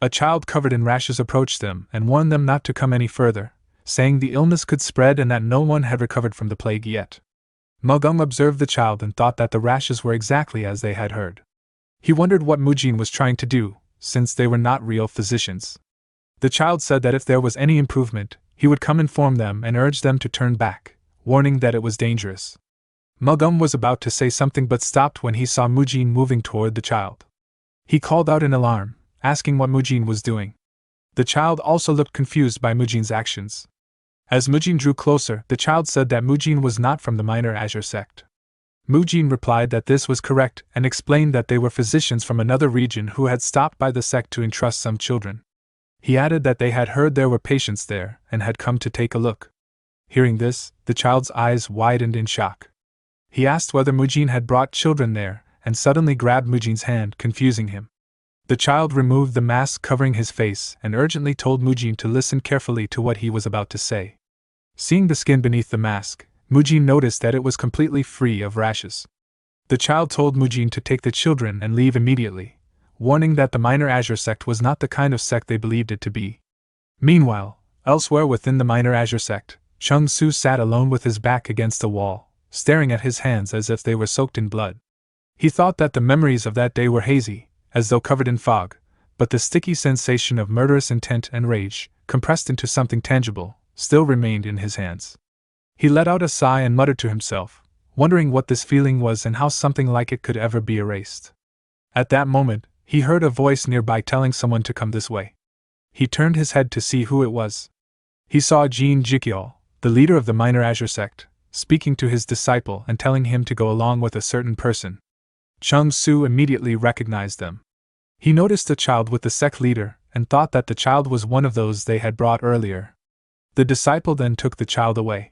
A child covered in rashes approached them and warned them not to come any further, saying the illness could spread and that no one had recovered from the plague yet. Mugum observed the child and thought that the rashes were exactly as they had heard. He wondered what Mujin was trying to do, since they were not real physicians. The child said that if there was any improvement, he would come inform them and urge them to turn back, warning that it was dangerous. Mugum was about to say something but stopped when he saw Mujin moving toward the child. He called out in alarm, asking what Mujin was doing. The child also looked confused by Mujin's actions. As Mujin drew closer, the child said that Mujin was not from the minor Azure sect. Mujin replied that this was correct and explained that they were physicians from another region who had stopped by the sect to entrust some children. He added that they had heard there were patients there and had come to take a look. Hearing this, the child's eyes widened in shock. He asked whether Mujin had brought children there and suddenly grabbed Mujin's hand, confusing him. The child removed the mask covering his face and urgently told Mujin to listen carefully to what he was about to say. Seeing the skin beneath the mask, Mujin noticed that it was completely free of rashes. The child told Mujin to take the children and leave immediately, warning that the minor Azure sect was not the kind of sect they believed it to be. Meanwhile, elsewhere within the minor Azure sect, Chung Su sat alone with his back against the wall, staring at his hands as if they were soaked in blood. He thought that the memories of that day were hazy, as though covered in fog, but the sticky sensation of murderous intent and rage, compressed into something tangible, still remained in his hands. He let out a sigh and muttered to himself, wondering what this feeling was and how something like it could ever be erased. At that moment, he heard a voice nearby telling someone to come this way. He turned his head to see who it was. He saw Jin Jikyol, the leader of the minor Azure sect, speaking to his disciple and telling him to go along with a certain person. Chung Su immediately recognized them. He noticed the child with the sect leader and thought that the child was one of those they had brought earlier. The disciple then took the child away.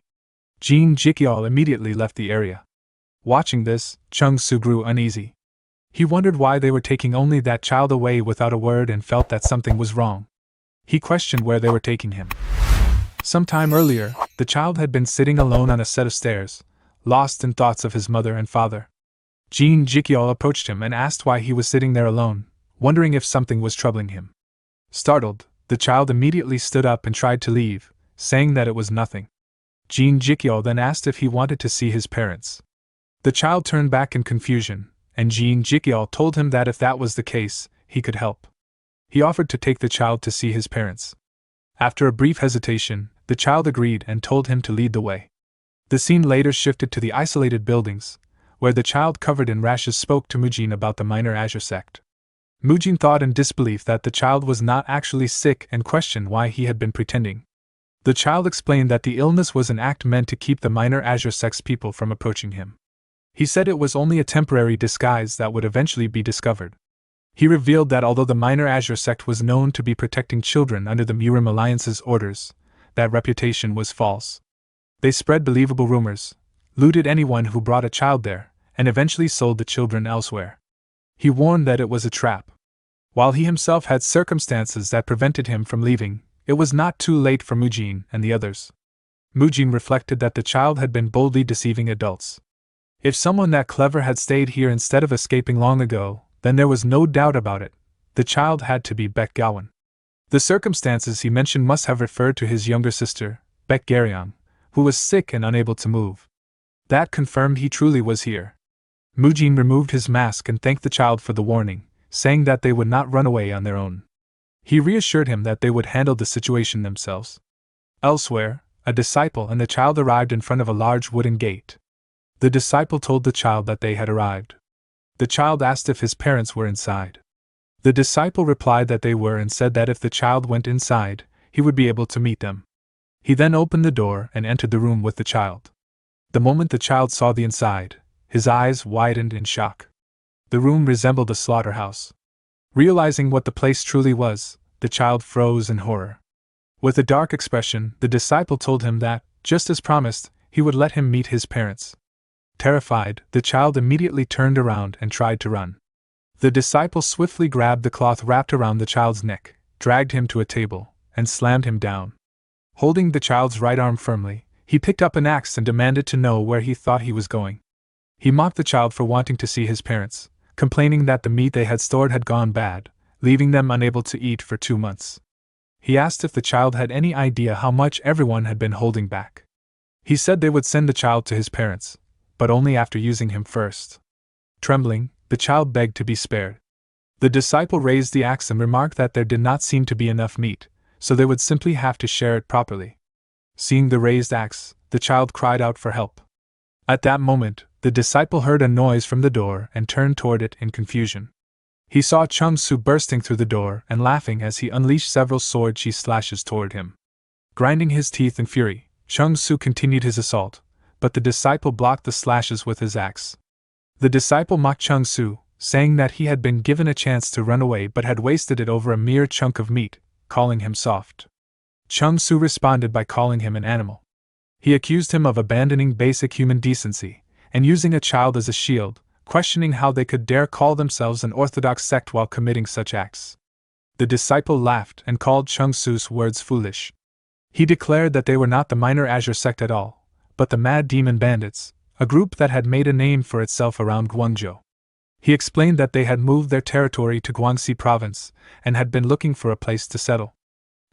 Jin Jikyol immediately left the area. Watching this, Chung Su grew uneasy. He wondered why they were taking only that child away without a word and felt that something was wrong. He questioned where they were taking him. Some time earlier, the child had been sitting alone on a set of stairs, lost in thoughts of his mother and father. Jin Jikyol approached him and asked why he was sitting there alone, wondering if something was troubling him. Startled, the child immediately stood up and tried to leave, saying that it was nothing. Jin Jikyol then asked if he wanted to see his parents. The child turned back in confusion, and Jin Jikyol told him that if that was the case, he could help. He offered to take the child to see his parents. After a brief hesitation, the child agreed and told him to lead the way. The scene later shifted to the isolated buildings, where the child covered in rashes spoke to Mujin about the minor Azure sect. Mujin thought in disbelief that the child was not actually sick and questioned why he had been pretending. The child explained that the illness was an act meant to keep the minor Azure sect's people from approaching him. He said it was only a temporary disguise that would eventually be discovered. He revealed that although the minor Azure sect was known to be protecting children under the Murim Alliance's orders, that reputation was false. They spread believable rumors, looted anyone who brought a child there, and eventually sold the children elsewhere. He warned that it was a trap. While he himself had circumstances that prevented him from leaving, it was not too late for Mujin and the others. Mujin reflected that the child had been boldly deceiving adults. If someone that clever had stayed here instead of escaping long ago, then there was no doubt about it. The child had to be Baek Gawan. The circumstances he mentioned must have referred to his younger sister, Baek Garyang, who was sick and unable to move. That confirmed he truly was here. Mujin removed his mask and thanked the child for the warning, saying that they would not run away on their own. He reassured him that they would handle the situation themselves. Elsewhere, a disciple and the child arrived in front of a large wooden gate. The disciple told the child that they had arrived. The child asked if his parents were inside. The disciple replied that they were and said that if the child went inside, he would be able to meet them. He then opened the door and entered the room with the child. The moment the child saw the inside, his eyes widened in shock. The room resembled a slaughterhouse. Realizing what the place truly was, the child froze in horror. With a dark expression, the disciple told him that, just as promised, he would let him meet his parents. Terrified, the child immediately turned around and tried to run. The disciple swiftly grabbed the cloth wrapped around the child's neck, dragged him to a table, and slammed him down. Holding the child's right arm firmly, he picked up an axe and demanded to know where he thought he was going. He mocked the child for wanting to see his parents, complaining that the meat they had stored had gone bad, leaving them unable to eat for 2 months. He asked if the child had any idea how much everyone had been holding back. He said they would send the child to his parents, but only after using him first. Trembling, the child begged to be spared. The disciple raised the axe and remarked that there did not seem to be enough meat, so they would simply have to share it properly. Seeing the raised axe, the child cried out for help. At that moment, the disciple heard a noise from the door and turned toward it in confusion. He saw Chung Su bursting through the door and laughing as he unleashed several sword-sheath slashes toward him. Grinding his teeth in fury, Chung Su continued his assault, but the disciple blocked the slashes with his axe. The disciple mocked Chung Su, saying that he had been given a chance to run away but had wasted it over a mere chunk of meat, calling him soft. Chung Su responded by calling him an animal. He accused him of abandoning basic human decency and using a child as a shield, questioning how they could dare call themselves an orthodox sect while committing such acts. The disciple laughed and called Chung Su's words foolish. He declared that they were not the minor Azure sect at all, but the Mad Demon Bandits, a group that had made a name for itself around Guangzhou. He explained that they had moved their territory to Guangxi province and had been looking for a place to settle.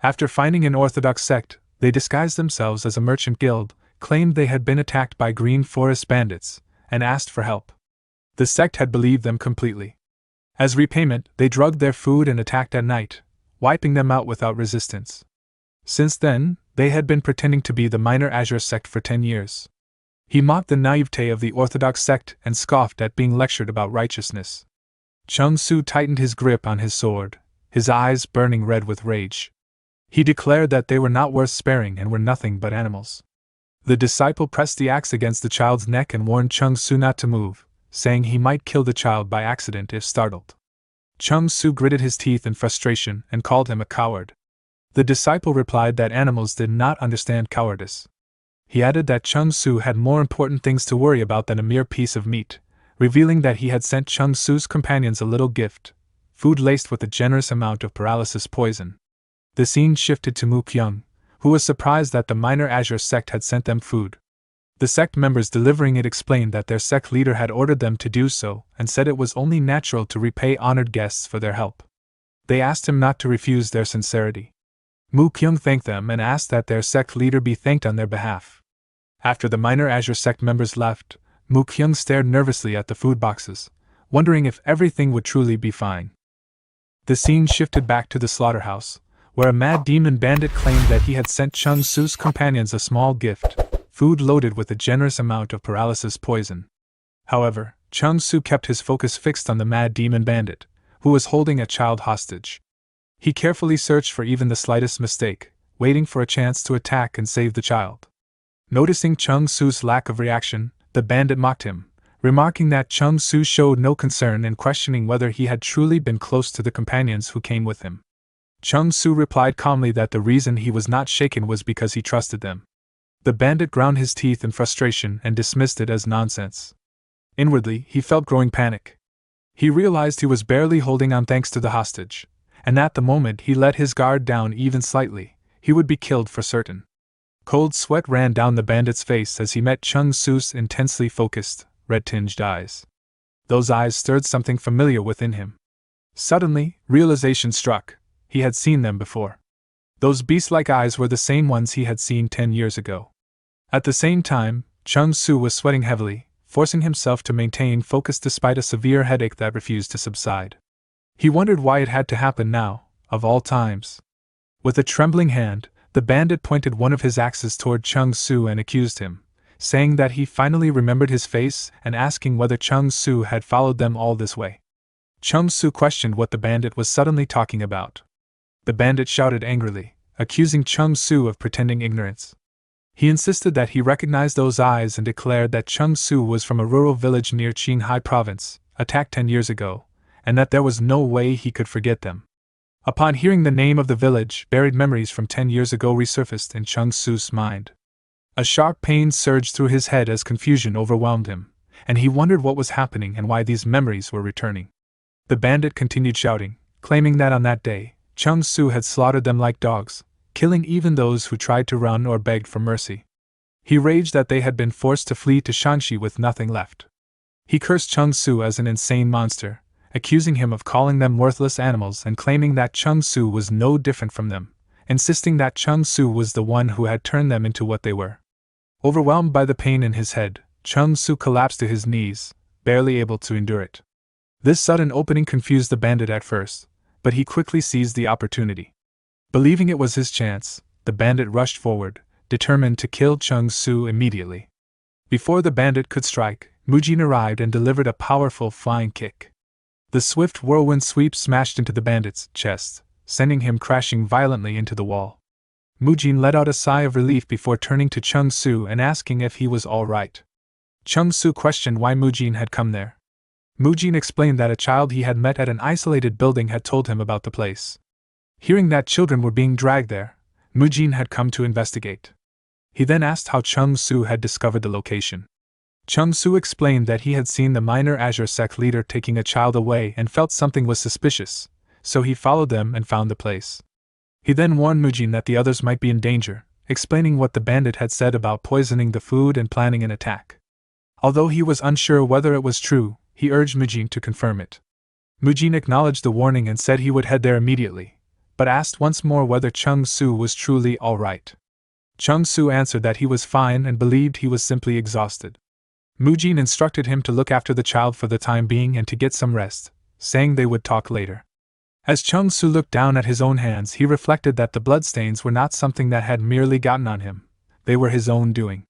After finding an orthodox sect, they disguised themselves as a merchant guild, claimed they had been attacked by Green Forest bandits, and asked for help. The sect had believed them completely. As repayment, they drugged their food and attacked at night, wiping them out without resistance. Since then, they had been pretending to be the Minor Azure sect for 10 years. He mocked the naivete of the orthodox sect and scoffed at being lectured about righteousness. Chung Su tightened his grip on his sword, his eyes burning red with rage. He declared that they were not worth sparing and were nothing but animals. The disciple pressed the axe against the child's neck and warned Chung Su not to move, saying he might kill the child by accident if startled. Chung Su gritted his teeth in frustration and called him a coward. The disciple replied that animals did not understand cowardice. He added that Chung Su had more important things to worry about than a mere piece of meat, revealing that he had sent Chung Su's companions a little gift, food laced with a generous amount of paralysis poison. The scene shifted to Mu Kyung, who was surprised that the Minor Azure sect had sent them food. The sect members delivering it explained that their sect leader had ordered them to do so and said it was only natural to repay honored guests for their help. They asked him not to refuse their sincerity. Mu Kyung thanked them and asked that their sect leader be thanked on their behalf. After the Minor Azure sect members left, Mu Kyung stared nervously at the food boxes, wondering if everything would truly be fine. The scene shifted back to the slaughterhouse, where a mad demon bandit claimed that he had sent Chung Su's companions a small gift, food loaded with a generous amount of paralysis poison. However, Chung Su kept his focus fixed on the mad demon bandit, who was holding a child hostage. He carefully searched for even the slightest mistake, waiting for a chance to attack and save the child. Noticing Chung Su's lack of reaction, the bandit mocked him, remarking that Chung Su showed no concern and questioning whether he had truly been close to the companions who came with him. Chung Su replied calmly that the reason he was not shaken was because he trusted them. The bandit ground his teeth in frustration and dismissed it as nonsense. Inwardly, he felt growing panic. He realized he was barely holding on thanks to the hostage, and at the moment he let his guard down even slightly, he would be killed for certain. Cold sweat ran down the bandit's face as he met Chung Su's intensely focused, red-tinged eyes. Those eyes stirred something familiar within him. Suddenly, realization struck. He had seen them before. Those beast-like eyes were the same ones he had seen 10 years ago. At the same time, Chung Su was sweating heavily, forcing himself to maintain focus despite a severe headache that refused to subside. He wondered why it had to happen now, of all times. With a trembling hand, the bandit pointed one of his axes toward Chung Su and accused him, saying that he finally remembered his face and asking whether Chung Su had followed them all this way. Chung Su questioned what the bandit was suddenly talking about. The bandit shouted angrily, accusing Chung Su of pretending ignorance. He insisted that he recognized those eyes and declared that Chung Su was from a rural village near Qinghai province, attacked 10 years ago, and that there was no way he could forget them. Upon hearing the name of the village, buried memories from 10 years ago resurfaced in Chung Su's mind. A sharp pain surged through his head as confusion overwhelmed him, and he wondered what was happening and why these memories were returning. The bandit continued shouting, claiming that on that day, Chung Su had slaughtered them like dogs, killing even those who tried to run or begged for mercy. He raged that they had been forced to flee to Shanxi with nothing left. He cursed Chung Su as an insane monster, accusing him of calling them worthless animals and claiming that Chung Su was no different from them, insisting that Chung Su was the one who had turned them into what they were. Overwhelmed by the pain in his head, Chung Su collapsed to his knees, barely able to endure it. This sudden opening confused the bandit at first, but he quickly seized the opportunity. Believing it was his chance, the bandit rushed forward, determined to kill Chung Su immediately. Before the bandit could strike, Mujin arrived and delivered a powerful flying kick. The swift whirlwind sweep smashed into the bandit's chest, sending him crashing violently into the wall. Mujin let out a sigh of relief before turning to Chung Su and asking if he was all right. Chung Su questioned why Mujin had come there. Mujin explained that a child he had met at an isolated building had told him about the place. Hearing that children were being dragged there, Mujin had come to investigate. He then asked how Chung Su had discovered the location. Chung Su explained that he had seen the Minor Azure sect leader taking a child away and felt something was suspicious, so he followed them and found the place. He then warned Mujin that the others might be in danger, explaining what the bandit had said about poisoning the food and planning an attack. Although he was unsure whether it was true, he urged Mujin to confirm it. Mujin acknowledged the warning and said he would head there immediately, but asked once more whether Chung Su was truly all right. Chung Su answered that he was fine and believed he was simply exhausted. Mujin instructed him to look after the child for the time being and to get some rest, saying they would talk later. As Chung Su looked down at his own hands, he reflected that the bloodstains were not something that had merely gotten on him, they were his own doing.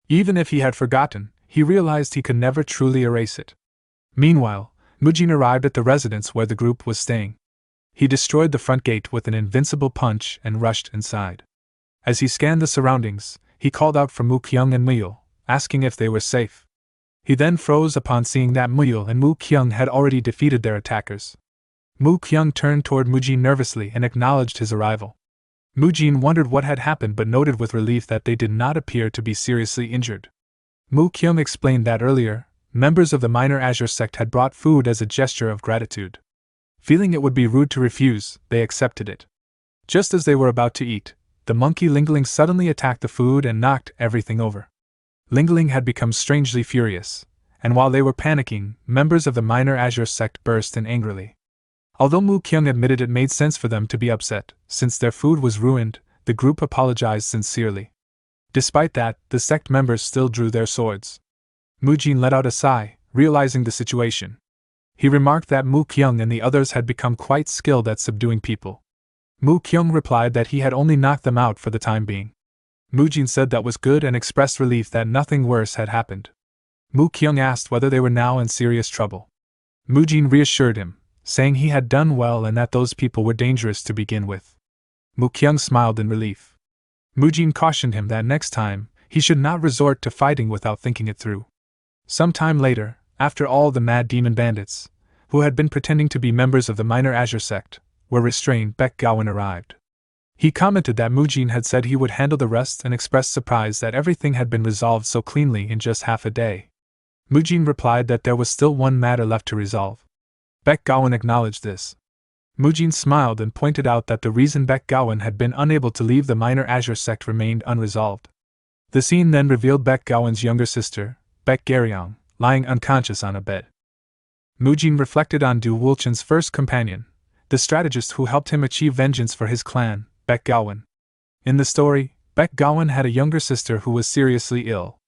Even if he had forgotten, he realized he could never truly erase it. Meanwhile, Mujin arrived at the residence where the group was staying. He destroyed the front gate with an invincible punch and rushed inside. As he scanned the surroundings, he called out for Mu Kyung and Muyul, asking if they were safe. He then froze upon seeing that Muyul and Mu Kyung had already defeated their attackers. Mu Kyung turned toward Mujin nervously and acknowledged his arrival. Mujin wondered what had happened but noted with relief that they did not appear to be seriously injured. Mu Kyung explained that earlier, members of the Minor Azure sect had brought food as a gesture of gratitude. Feeling it would be rude to refuse, they accepted it. Just as they were about to eat, the monkey Lingling suddenly attacked the food and knocked everything over. Lingling had become strangely furious, and while they were panicking, members of the Minor Azure sect burst in angrily. Although Mu Kyung admitted it made sense for them to be upset, since their food was ruined, the group apologized sincerely. Despite that, the sect members still drew their swords. Mujin let out a sigh, realizing the situation. He remarked that Mu Kyung and the others had become quite skilled at subduing people. Mu Kyung replied that he had only knocked them out for the time being. Mujin said that was good and expressed relief that nothing worse had happened. Mu Kyung asked whether they were now in serious trouble. Mujin reassured him, saying he had done well and that those people were dangerous to begin with. Mu Kyung smiled in relief. Mujin cautioned him that next time, he should not resort to fighting without thinking it through. Some time later, after all the mad demon bandits, who had been pretending to be members of the Minor Azure sect, were restrained, Baek Gowon arrived. He commented that Mujin had said he would handle the rest and expressed surprise that everything had been resolved so cleanly in just half a day. Mujin replied that there was still one matter left to resolve. Baek Gowon acknowledged this. Mujin smiled and pointed out that the reason Baek Gowon had been unable to leave the Minor Azure sect remained unresolved. The scene then revealed Baek Gowon's younger sister, Baek Garyong, lying unconscious on a bed. Mujin reflected on Du Wulchen's first companion, the strategist who helped him achieve vengeance for his clan, Baek Gowon. In the story, Baek Gowon had a younger sister who was seriously ill.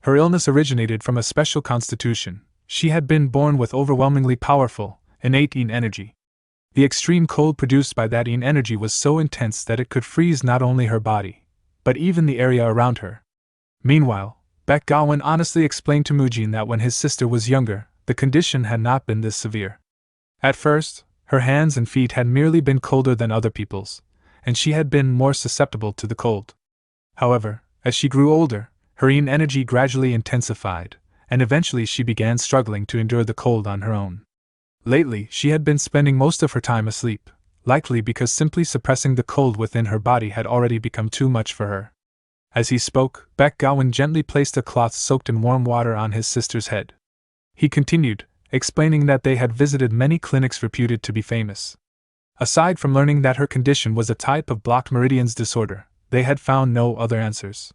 Her illness originated from a special constitution. She had been born with overwhelmingly powerful, innate yin energy. The extreme cold produced by that yin energy was so intense that it could freeze not only her body, but even the area around her. Meanwhile, Baek Gowon honestly explained to Mujin that when his sister was younger, the condition had not been this severe. At first, her hands and feet had merely been colder than other people's, and she had been more susceptible to the cold. However, as she grew older, her yin energy gradually intensified, and eventually she began struggling to endure the cold on her own. Lately, she had been spending most of her time asleep, likely because simply suppressing the cold within her body had already become too much for her. As he spoke, Baek Gowon gently placed a cloth soaked in warm water on his sister's head. He continued, explaining that they had visited many clinics reputed to be famous. Aside from learning that her condition was a type of blocked meridians disorder, they had found no other answers.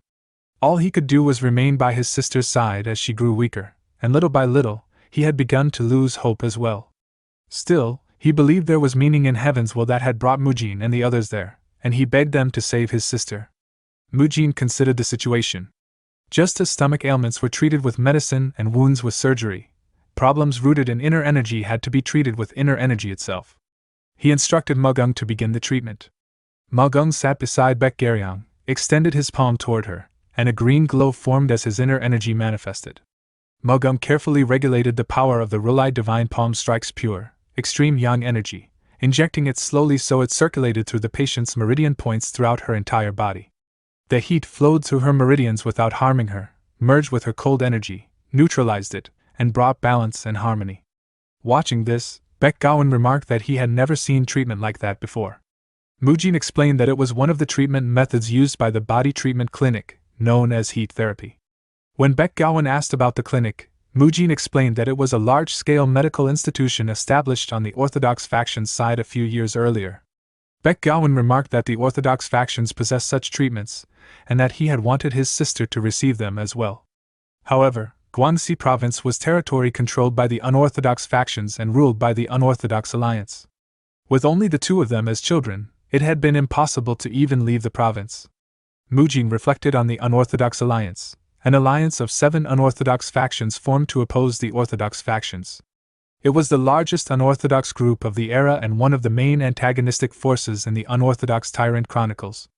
All he could do was remain by his sister's side as she grew weaker, and little by little, he had begun to lose hope as well. Still, he believed there was meaning in heaven's will that had brought Mujin and the others there, and he begged them to save his sister. Mujin considered the situation. Just as stomach ailments were treated with medicine and wounds with surgery, problems rooted in inner energy had to be treated with inner energy itself. He instructed Mugung to begin the treatment. Mugung sat beside Baek Garyong, extended his palm toward her, and a green glow formed as his inner energy manifested. Mugung carefully regulated the power of the Rulai divine palm strikes pure, extreme yang energy, injecting it slowly so it circulated through the patient's meridian points throughout her entire body. The heat flowed through her meridians without harming her, merged with her cold energy, neutralized it, and brought balance and harmony. Watching this, Baek Gowon remarked that he had never seen treatment like that before. Mujin explained that it was one of the treatment methods used by the body treatment clinic, known as heat therapy. When Baek Gowon asked about the clinic, Mujin explained that it was a large-scale medical institution established on the Orthodox faction's side a few years earlier. Baek Gowon remarked that the orthodox factions possessed such treatments, and that he had wanted his sister to receive them as well. However, Guangxi province was territory controlled by the unorthodox factions and ruled by the unorthodox alliance. With only the two of them as children, it had been impossible to even leave the province. Mujin reflected on the unorthodox alliance, an alliance of 7 unorthodox factions formed to oppose the orthodox factions. It was the largest unorthodox group of the era and one of the main antagonistic forces in the unorthodox tyrant chronicles.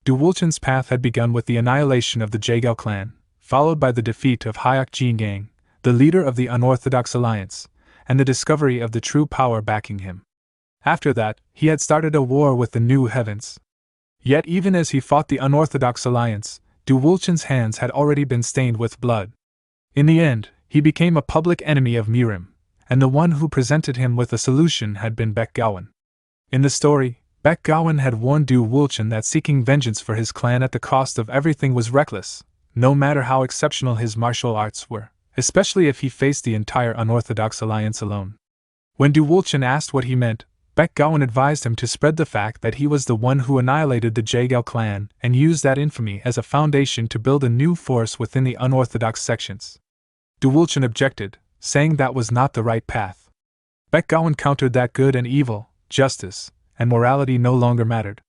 Du Wulchen's path had begun with the annihilation of the Jaegao clan, followed by the defeat of Hyuk Jin-gang, the leader of the unorthodox alliance, and the discovery of the true power backing him. After that, he had started a war with the New Heavens. Yet even as he fought the unorthodox alliance, Du Wulchen's hands had already been stained with blood. In the end, he became a public enemy of Mirim, and the one who presented him with a solution had been Baek Gowon. In the story, Baek Gowon had warned Du Wulchen that seeking vengeance for his clan at the cost of everything was reckless, no matter how exceptional his martial arts were, especially if he faced the entire unorthodox alliance alone. When Du Wulchen asked what he meant, Baek Gowon advised him to spread the fact that he was the one who annihilated the Jaegao clan and use that infamy as a foundation to build a new force within the unorthodox sections. Du Wulchen objected, saying that was not the right path. Baek Gowon countered that good and evil, justice, and morality no longer mattered.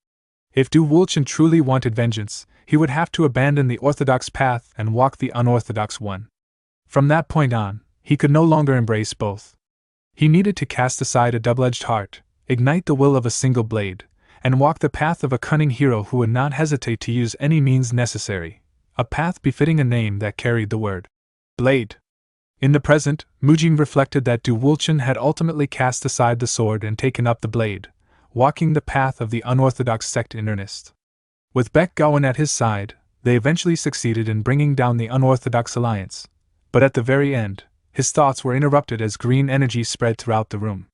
If Du Wulchen truly wanted vengeance, he would have to abandon the orthodox path and walk the unorthodox one. From that point on, he could no longer embrace both. He needed to cast aside a double-edged heart, ignite the will of a single blade, and walk the path of a cunning hero who would not hesitate to use any means necessary, a path befitting a name that carried the word blade. In the present, Mujin reflected that Du Wulchen had ultimately cast aside the sword and taken up the blade, walking the path of the unorthodox sect in earnest. With Baek Gowon at his side, they eventually succeeded in bringing down the unorthodox alliance, but at the very end, his thoughts were interrupted as green energy spread throughout the room.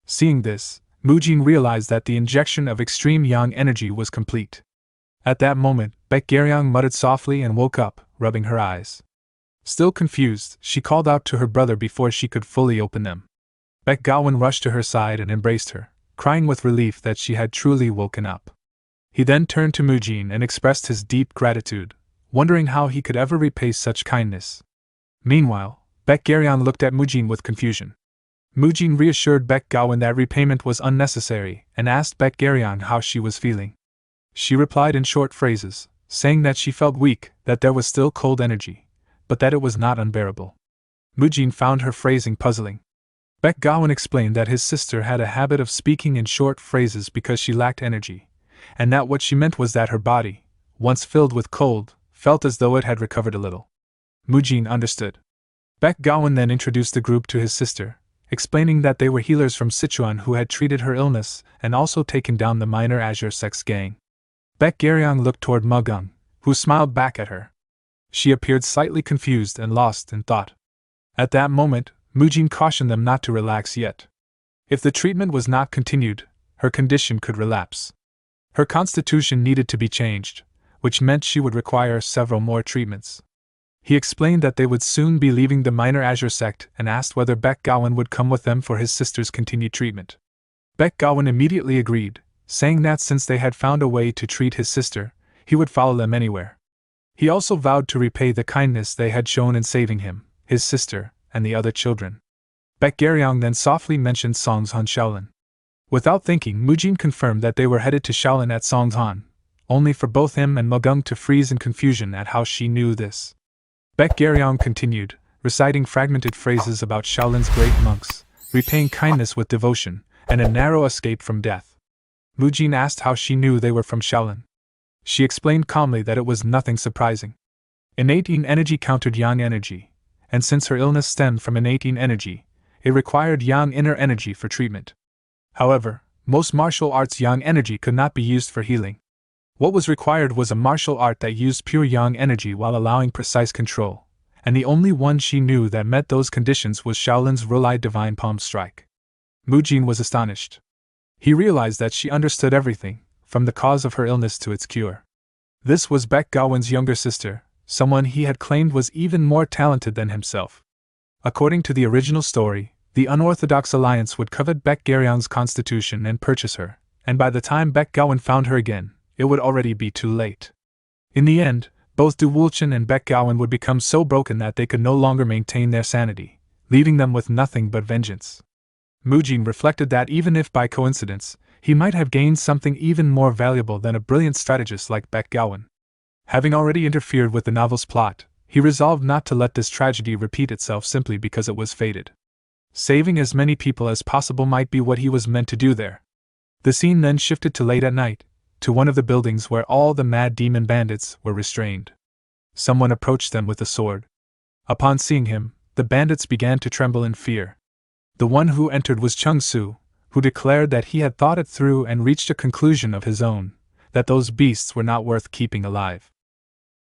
Seeing this, Mujin realized that the injection of extreme yang energy was complete. At that moment, Baek Gyeryong muttered softly and woke up, rubbing her eyes. Still confused, she called out to her brother before she could fully open them. Baek Gowon rushed to her side and embraced her, crying with relief that she had truly woken up. He then turned to Mujin and expressed his deep gratitude, wondering how he could ever repay such kindness. Meanwhile, Baek Gyeryong looked at Mujin with confusion. Mujin reassured Baek Gowon that repayment was unnecessary and asked Baek Gyeryong how she was feeling. She replied in short phrases, saying that she felt weak, that there was still cold energy, but that it was not unbearable. Mujin found her phrasing puzzling. Baek Gowon explained that his sister had a habit of speaking in short phrases because she lacked energy, and that what she meant was that her body, once filled with cold, felt as though it had recovered a little. Mujin understood. Baek Gowon then introduced the group to his sister, explaining that they were healers from Sichuan who had treated her illness and also taken down the minor Azure Sex gang. Baek Gyeryong looked toward Mugung, who smiled back at her. She appeared slightly confused and lost in thought. At that moment, Mujin cautioned them not to relax yet. If the treatment was not continued, her condition could relapse. Her constitution needed to be changed, which meant she would require several more treatments. He explained that they would soon be leaving the Minor Azure sect and asked whether Baek Gowon would come with them for his sister's continued treatment. Baek Gowon immediately agreed, saying that since they had found a way to treat his sister, he would follow them anywhere. He also vowed to repay the kindness they had shown in saving him, his sister, and the other children. Baek Gyeryong then softly mentioned Songzhan Shaolin. Without thinking, Mujin confirmed that they were headed to Shaolin at Songzhan, only for both him and Mugung to freeze in confusion at how she knew this. Baek Gyeryong continued, reciting fragmented phrases about Shaolin's great monks, repaying kindness with devotion, and a narrow escape from death. Mujin asked how she knew they were from Shaolin. She explained calmly that it was nothing surprising. Innate yin energy countered yang energy, and since her illness stemmed from innate yin energy, it required yang inner energy for treatment. However, most martial arts yang energy could not be used for healing. What was required was a martial art that used pure yang energy while allowing precise control, and the only one she knew that met those conditions was Shaolin's Rulai Divine Palm Strike. Mujin was astonished. He realized that she understood everything, from the cause of her illness to its cure. This was Baek Gowon's younger sister, someone he had claimed was even more talented than himself. According to the original story, the unorthodox alliance would covet Baek Gyeryong's constitution and purchase her, and by the time Baek Gowon found her again, it would already be too late. In the end, both Du Woolchin and Baek Gowon would become so broken that they could no longer maintain their sanity, leaving them with nothing but vengeance. Mujin reflected that even if by coincidence, he might have gained something even more valuable than a brilliant strategist like Baek Gowon. Having already interfered with the novel's plot, he resolved not to let this tragedy repeat itself simply because it was fated. Saving as many people as possible might be what he was meant to do there. The scene then shifted to late at night, to one of the buildings where all the mad demon bandits were restrained. Someone approached them with a sword. Upon seeing him, the bandits began to tremble in fear. The one who entered was Chung-Soo, who declared that he had thought it through and reached a conclusion of his own, that those beasts were not worth keeping alive.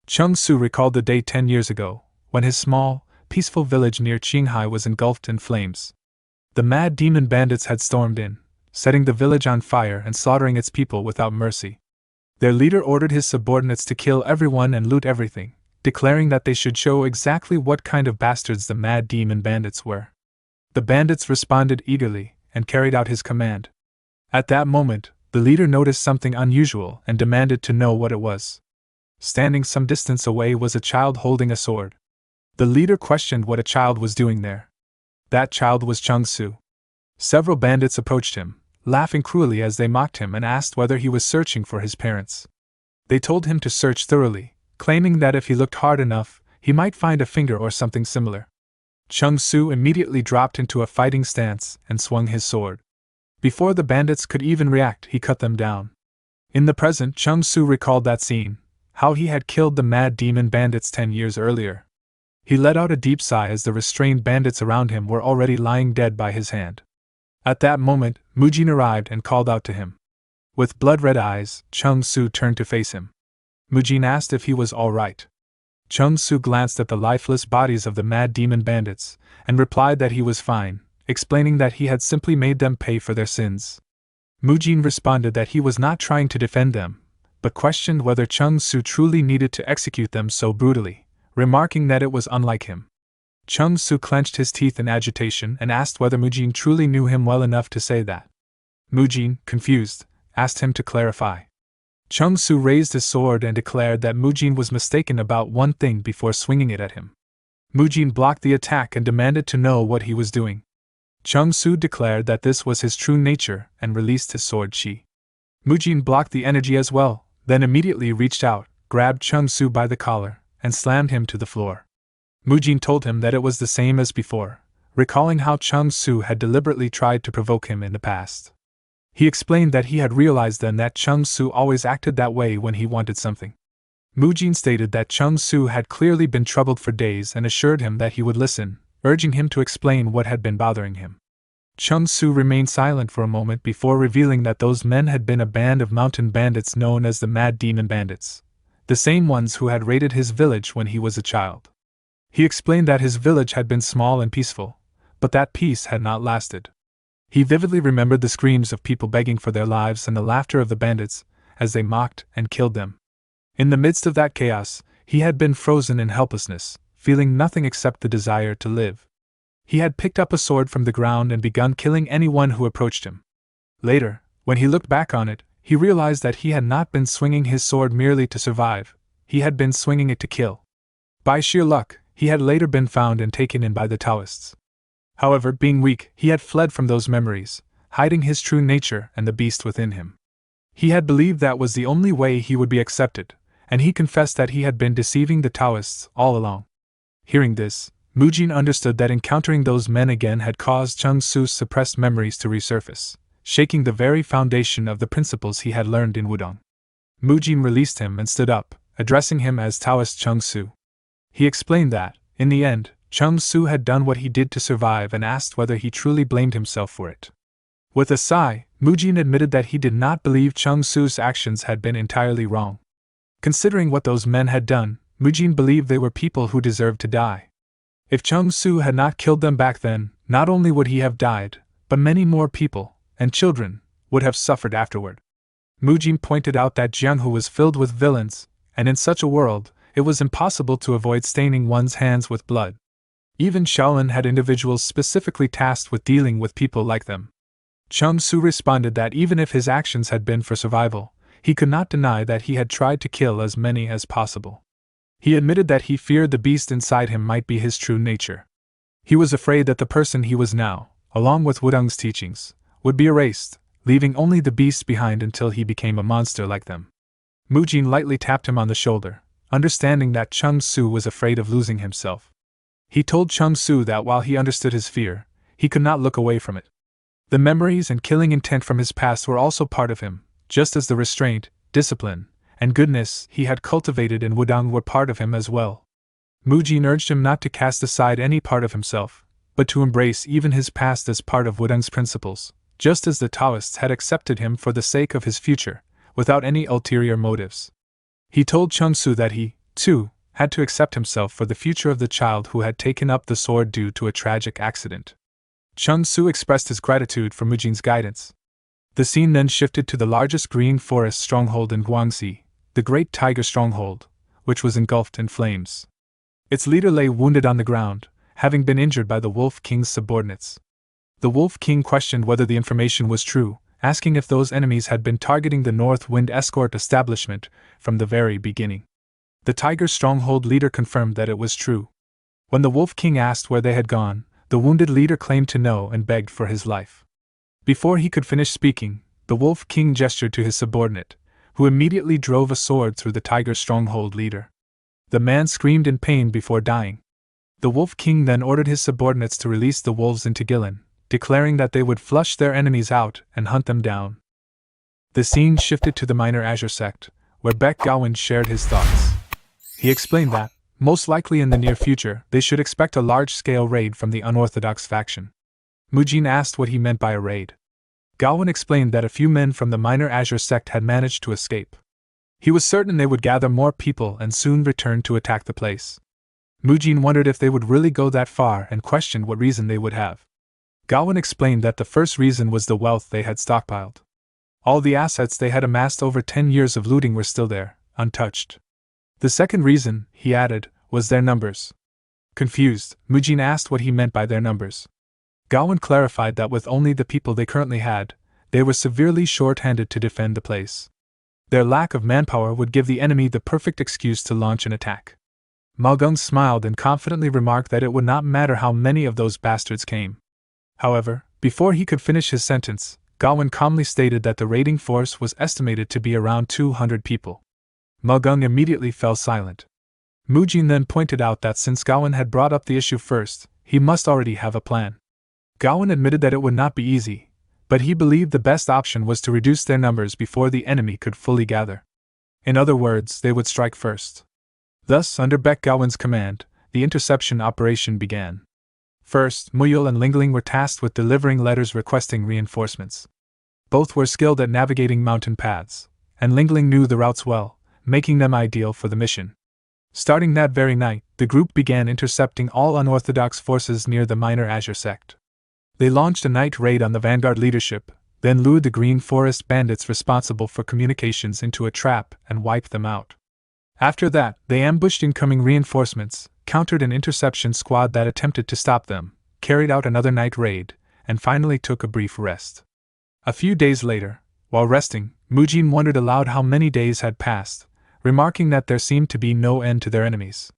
Chung-Soo recalled the day 10 years ago, when his small, peaceful village near Qinghai was engulfed in flames. The mad demon bandits had stormed in, setting the village on fire and slaughtering its people without mercy. Their leader ordered his subordinates to kill everyone and loot everything, declaring that they should show exactly what kind of bastards the mad demon bandits were. The bandits responded eagerly and carried out his command. At that moment, the leader noticed something unusual and demanded to know what it was. Standing some distance away was a child holding a sword. The leader questioned what a child was doing there. That child was Chung-Soo. Several bandits approached him, laughing cruelly as they mocked him and asked whether he was searching for his parents. They told him to search thoroughly, claiming that if he looked hard enough, he might find a finger or something similar. Chung-Soo immediately dropped into a fighting stance and swung his sword. Before the bandits could even react, he cut them down. In the present, Chung-Soo recalled that scene, how he had killed the mad demon bandits 10 years earlier. He let out a deep sigh as the restrained bandits around him were already lying dead by his hand. At that moment, Mujin arrived and called out to him. With blood-red eyes, Chung-Soo turned to face him. Mujin asked if he was all right. Chung-Soo glanced at the lifeless bodies of the mad demon bandits, and replied that he was fine, explaining that he had simply made them pay for their sins. Mujin responded that he was not trying to defend them, but questioned whether Chung-Soo truly needed to execute them so brutally, remarking that it was unlike him. Chung-Soo clenched his teeth in agitation and asked whether Mujin truly knew him well enough to say that. Mujin, confused, asked him to clarify. Chung-Soo raised his sword and declared that Mujin was mistaken about one thing before swinging it at him. Mujin blocked the attack and demanded to know what he was doing. Chung-Soo declared that this was his true nature and released his sword chi. Mujin blocked the energy as well, then immediately reached out, grabbed Chung-Soo by the collar, and slammed him to the floor. Mujin told him that it was the same as before, recalling how Chung-Soo had deliberately tried to provoke him in the past. He explained that he had realized then that Chung-Soo always acted that way when he wanted something. Mujin stated that Chung-Soo had clearly been troubled for days and assured him that he would listen, urging him to explain what had been bothering him. Chung-Soo remained silent for a moment before revealing that those men had been a band of mountain bandits known as the Mad Demon Bandits, the same ones who had raided his village when he was a child. He explained that his village had been small and peaceful, but that peace had not lasted. He vividly remembered the screams of people begging for their lives and the laughter of the bandits, as they mocked and killed them. In the midst of that chaos, he had been frozen in helplessness, feeling nothing except the desire to live. He had picked up a sword from the ground and begun killing anyone who approached him. Later, when he looked back on it, he realized that he had not been swinging his sword merely to survive, he had been swinging it to kill. By sheer luck, he had later been found and taken in by the Taoists. However, being weak, he had fled from those memories, hiding his true nature and the beast within him. He had believed that was the only way he would be accepted, and he confessed that he had been deceiving the Taoists all along. Hearing this, Mujin understood that encountering those men again had caused Chung-Soo's suppressed memories to resurface, shaking the very foundation of the principles he had learned in Wudong. Mujin released him and stood up, addressing him as Taoist Chung-Soo. He explained that, in the end, Chung-Soo had done what he did to survive and asked whether he truly blamed himself for it. With a sigh, Mujin admitted that he did not believe Chung-Soo's actions had been entirely wrong. Considering what those men had done, Mujin believed they were people who deserved to die. If Chung-Soo had not killed them back then, not only would he have died, but many more people, and children, would have suffered afterward. Mujin pointed out that Jianghu was filled with villains, and in such a world, it was impossible to avoid staining one's hands with blood. Even Shaolin had individuals specifically tasked with dealing with people like them. Chung Su responded that even if his actions had been for survival, he could not deny that he had tried to kill as many as possible. He admitted that he feared the beast inside him might be his true nature. He was afraid that the person he was now, along with Wudong's teachings, would be erased, leaving only the beast behind until he became a monster like them. Mujin lightly tapped him on the shoulder, understanding that Chung Su was afraid of losing himself. He told Chung Su that while he understood his fear, he could not look away from it. The memories and killing intent from his past were also part of him, just as the restraint, discipline, and goodness he had cultivated in Wudong were part of him as well. Mujin urged him not to cast aside any part of himself, but to embrace even his past as part of Wudong's principles, just as the Taoists had accepted him for the sake of his future, without any ulterior motives. He told Chung Su that he, too, had to accept himself for the future of the child who had taken up the sword due to a tragic accident. Chung Su expressed his gratitude for Mujin's guidance. The scene then shifted to the largest green forest stronghold in Guangxi, the Great Tiger Stronghold, which was engulfed in flames. Its leader lay wounded on the ground, having been injured by the Wolf King's subordinates. The Wolf King questioned whether the information was true, asking if those enemies had been targeting the North Wind escort establishment from the very beginning. The Tiger Stronghold leader confirmed that it was true. When the Wolf King asked where they had gone, the wounded leader claimed to know and begged for his life. Before he could finish speaking, the Wolf King gestured to his subordinate, who immediately drove a sword through the Tiger Stronghold leader. The man screamed in pain before dying. The Wolf King then ordered his subordinates to release the wolves into Gilan, declaring that they would flush their enemies out and hunt them down. The scene shifted to the Minor Azure sect, where Baek Gowon shared his thoughts. He explained that, most likely in the near future, they should expect a large-scale raid from the unorthodox faction. Mujin asked what he meant by a raid. Gowon explained that a few men from the Minor Azure sect had managed to escape. He was certain they would gather more people and soon return to attack the place. Mujin wondered if they would really go that far and questioned what reason they would have. Gowon explained that the first reason was the wealth they had stockpiled. All the assets they had amassed over 10 years of looting were still there, untouched. The second reason, he added, was their numbers. Confused, Mujin asked what he meant by their numbers. Gowon clarified that with only the people they currently had, they were severely short-handed to defend the place. Their lack of manpower would give the enemy the perfect excuse to launch an attack. Magung smiled and confidently remarked that it would not matter how many of those bastards came. However, before he could finish his sentence, Gowon calmly stated that the raiding force was estimated to be around 200 people. Magung immediately fell silent. Mujin then pointed out that since Gowon had brought up the issue first, he must already have a plan. Gowon admitted that it would not be easy, but he believed the best option was to reduce their numbers before the enemy could fully gather. In other words, they would strike first. Thus, under Baek Gowon's command, the interception operation began. First, Muyul and Lingling were tasked with delivering letters requesting reinforcements. Both were skilled at navigating mountain paths, and Lingling knew the routes well, making them ideal for the mission. Starting that very night, the group began intercepting all unorthodox forces near the Minor Azure sect. They launched a night raid on the vanguard leadership, then lured the Green Forest bandits responsible for communications into a trap and wiped them out. After that, they ambushed incoming reinforcements, countered an interception squad that attempted to stop them, carried out another night raid, and finally took a brief rest. A few days later, while resting, Mujin wondered aloud how many days had passed, remarking that there seemed to be no end to their enemies.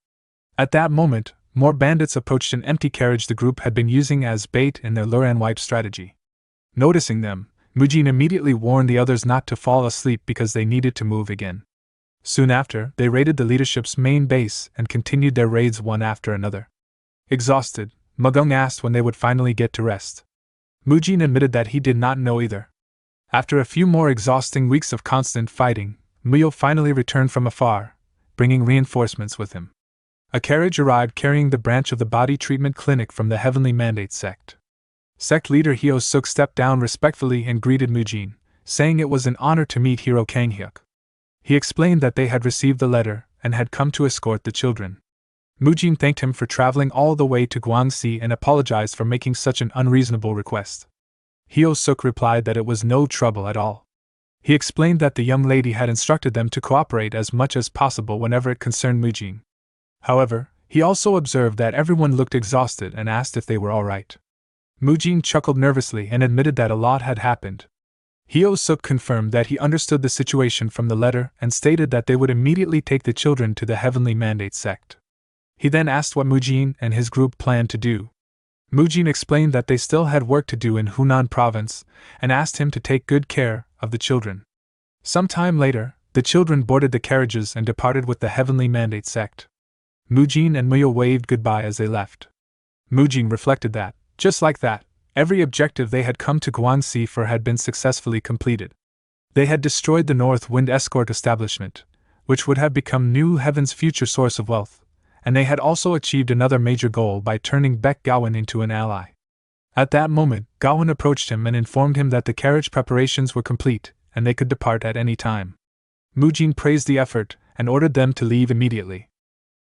At that moment, more bandits approached an empty carriage the group had been using as bait in their lure and wipe strategy. Noticing them, Mujin immediately warned the others not to fall asleep because they needed to move again. Soon after, they raided the leadership's main base and continued their raids one after another. Exhausted, Magung asked when they would finally get to rest. Mujin admitted that he did not know either. After a few more exhausting weeks of constant fighting, Muyul finally returned from afar, bringing reinforcements with him. A carriage arrived carrying the branch of the body treatment clinic from the Heavenly Mandate sect. Sect leader Hyo Suk stepped down respectfully and greeted Mujin, saying it was an honor to meet Hero Kanghyuk. He explained that they had received the letter and had come to escort the children. Mujin thanked him for traveling all the way to Guangxi and apologized for making such an unreasonable request. Hyo Suk replied that it was no trouble at all. He explained that the young lady had instructed them to cooperate as much as possible whenever it concerned Mujin. However, he also observed that everyone looked exhausted and asked if they were all right. Mujin chuckled nervously and admitted that a lot had happened. Hyo-suk confirmed that he understood the situation from the letter and stated that they would immediately take the children to the Heavenly Mandate sect. He then asked what Mujin and his group planned to do. Mujin explained that they still had work to do in Hunan province and asked him to take good care of the children. Some time later, the children boarded the carriages and departed with the Heavenly Mandate sect. Mujin and Muyo waved goodbye as they left. Mujin reflected that, just like that, every objective they had come to Guangxi for had been successfully completed. They had destroyed the North Wind escort establishment, which would have become New Heaven's future source of wealth, and they had also achieved another major goal by turning Baek Gowon into an ally. At that moment, Gowon approached him and informed him that the carriage preparations were complete, and they could depart at any time. Mujin praised the effort and ordered them to leave immediately.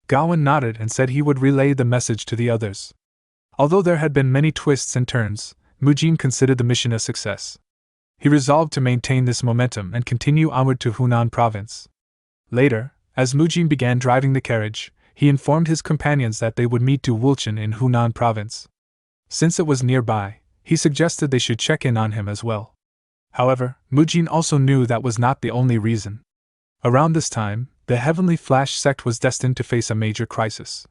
Gowon nodded and said he would relay the message to the others. Although there had been many twists and turns, Mujin considered the mission a success. He resolved to maintain this momentum and continue onward to Hunan province. Later, as Mujin began driving the carriage, he informed his companions that they would meet Du Wulchen in Hunan province. Since it was nearby, he suggested they should check in on him as well. However, Mujin also knew that was not the only reason. Around this time, the Heavenly Flash sect was destined to face a major crisis.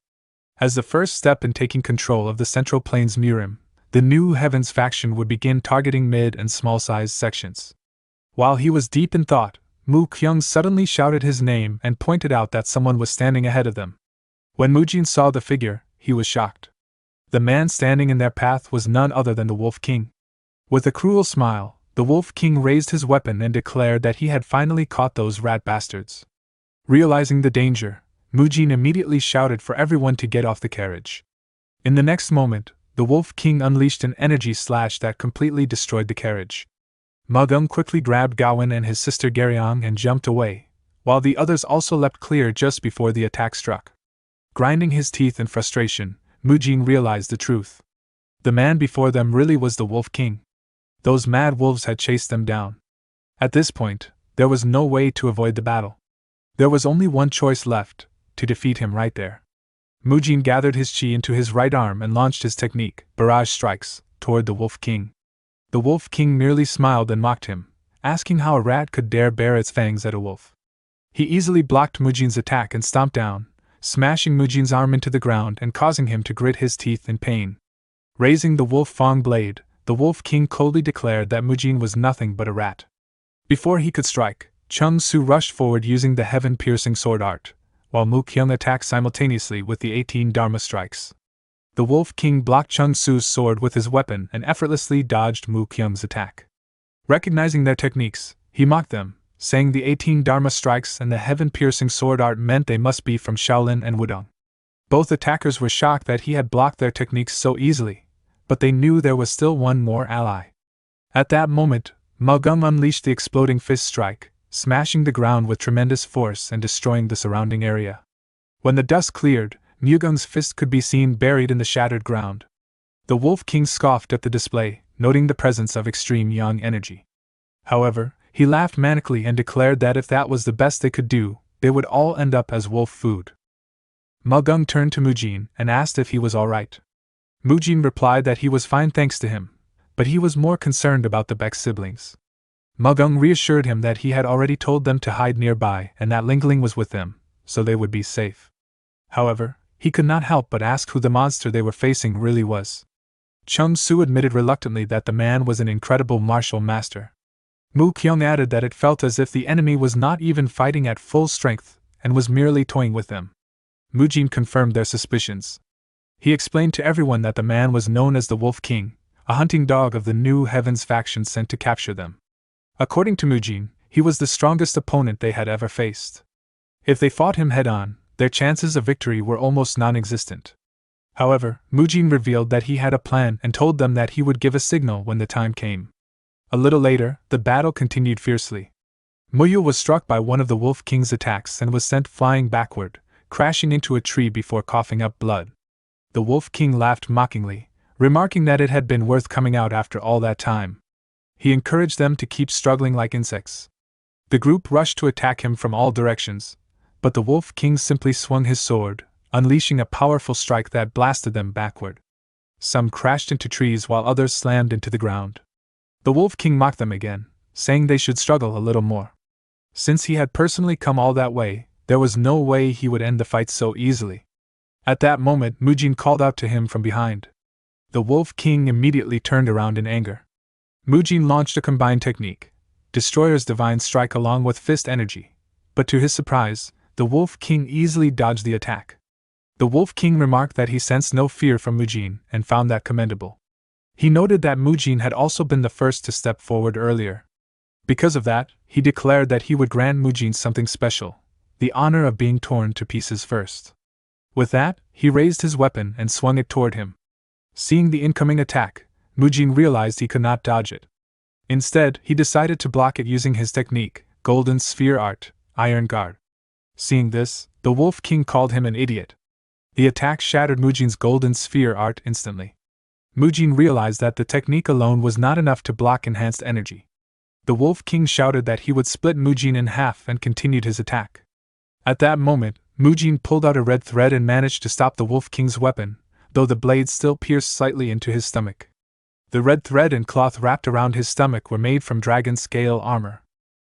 As the first step in taking control of the Central Plains Murim, the New Heavens faction would begin targeting mid and small-sized sections. While he was deep in thought, Mu Kyung suddenly shouted his name and pointed out that someone was standing ahead of them. When Mujin saw the figure, he was shocked. The man standing in their path was none other than the Wolf King. With a cruel smile, the Wolf King raised his weapon and declared that he had finally caught those rat bastards. Realizing the danger, Mujin immediately shouted for everyone to get off the carriage. In the next moment, the Wolf King unleashed an energy slash that completely destroyed the carriage. Magum quickly grabbed Gowon and his sister Garyong and jumped away, while the others also leapt clear just before the attack struck. Grinding his teeth in frustration, Mujin realized the truth. The man before them really was the Wolf King. Those mad wolves had chased them down. At this point, there was no way to avoid the battle. There was only one choice left: to defeat him right there. Mujin gathered his chi into his right arm and launched his technique, Barrage Strikes, toward the Wolf King. The Wolf King merely smiled and mocked him, asking how a rat could dare bare its fangs at a wolf. He easily blocked Mujin's attack and stomped down, smashing Mujin's arm into the ground and causing him to grit his teeth in pain. Raising the Wolf Fang blade, the Wolf King coldly declared that Mujin was nothing but a rat. Before he could strike, Chung Su rushed forward using the heaven-piercing sword art, while Mu Kyung attacked simultaneously with the 18 Dharma strikes. The Wolf King blocked Chung Su's sword with his weapon and effortlessly dodged Mu Kyung's attack. Recognizing their techniques, he mocked them, saying the 18 Dharma strikes and the heaven-piercing sword art meant they must be from Shaolin and Wudong. Both attackers were shocked that he had blocked their techniques so easily, but they knew there was still one more ally. At that moment, Magum unleashed the exploding fist strike, smashing the ground with tremendous force and destroying the surrounding area. When the dust cleared, Mugung's fist could be seen buried in the shattered ground. The Wolf King scoffed at the display, noting the presence of extreme yang energy. However, he laughed manically and declared that if that was the best they could do, they would all end up as wolf food. Magung turned to Mujin and asked if he was alright. Mujin replied that he was fine thanks to him, but he was more concerned about the Beck siblings. Magung reassured him that he had already told them to hide nearby and that Lingling was with them, so they would be safe. However, he could not help but ask who the monster they were facing really was. Chung Su admitted reluctantly that the man was an incredible martial master. Mu Kyung added that it felt as if the enemy was not even fighting at full strength and was merely toying with them. Mujin confirmed their suspicions. He explained to everyone that the man was known as the Wolf King, a hunting dog of the New Heavens faction sent to capture them. According to Mujin, he was the strongest opponent they had ever faced. If they fought him head-on, their chances of victory were almost non-existent. However, Mujin revealed that he had a plan and told them that he would give a signal when the time came. A little later, the battle continued fiercely. Muyu was struck by one of the Wolf King's attacks and was sent flying backward, crashing into a tree before coughing up blood. The Wolf King laughed mockingly, remarking that it had been worth coming out after all that time. He encouraged them to keep struggling like insects. The group rushed to attack him from all directions, but the Wolf King simply swung his sword, unleashing a powerful strike that blasted them backward. Some crashed into trees while others slammed into the ground. The Wolf King mocked them again, saying they should struggle a little more. Since he had personally come all that way, there was no way he would end the fight so easily. At that moment, Mujin called out to him from behind. The Wolf King immediately turned around in anger. Mujin launched a combined technique, Destroyer's Divine Strike along with Fist Energy, but to his surprise, the Wolf King easily dodged the attack. The Wolf King remarked that he sensed no fear from Mujin and found that commendable. He noted that Mujin had also been the first to step forward earlier. Because of that, he declared that he would grant Mujin something special, the honor of being torn to pieces first. With that, he raised his weapon and swung it toward him. Seeing the incoming attack, Mujin realized he could not dodge it. Instead, he decided to block it using his technique, Golden Sphere Art, Iron Guard. Seeing this, the Wolf King called him an idiot. The attack shattered Mujin's Golden Sphere Art instantly. Mujin realized that the technique alone was not enough to block enhanced energy. The Wolf King shouted that he would split Mujin in half and continued his attack. At that moment, Mujin pulled out a red thread and managed to stop the Wolf King's weapon, though the blade still pierced slightly into his stomach. The red thread and cloth wrapped around his stomach were made from dragon scale armor.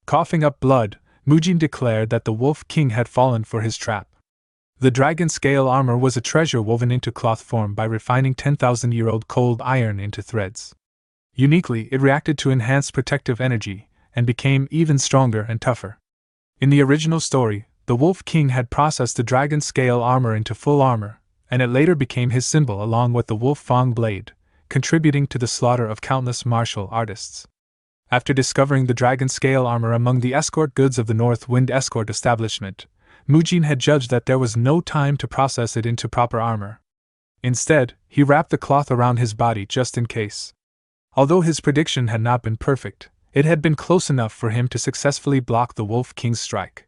Coughing up blood, Mujin declared that the Wolf King had fallen for his trap. The dragon scale armor was a treasure woven into cloth form by refining 10,000-year-old cold iron into threads. Uniquely, it reacted to enhanced protective energy, and became even stronger and tougher. In the original story, the Wolf King had processed the dragon scale armor into full armor, and it later became his symbol along with the Wolf Fang blade, contributing to the slaughter of countless martial artists. After discovering the dragon scale armor among the escort goods of the North Wind escort establishment, Mujin had judged that there was no time to process it into proper armor. Instead, he wrapped the cloth around his body just in case. Although his prediction had not been perfect, it had been close enough for him to successfully block the Wolf King's strike.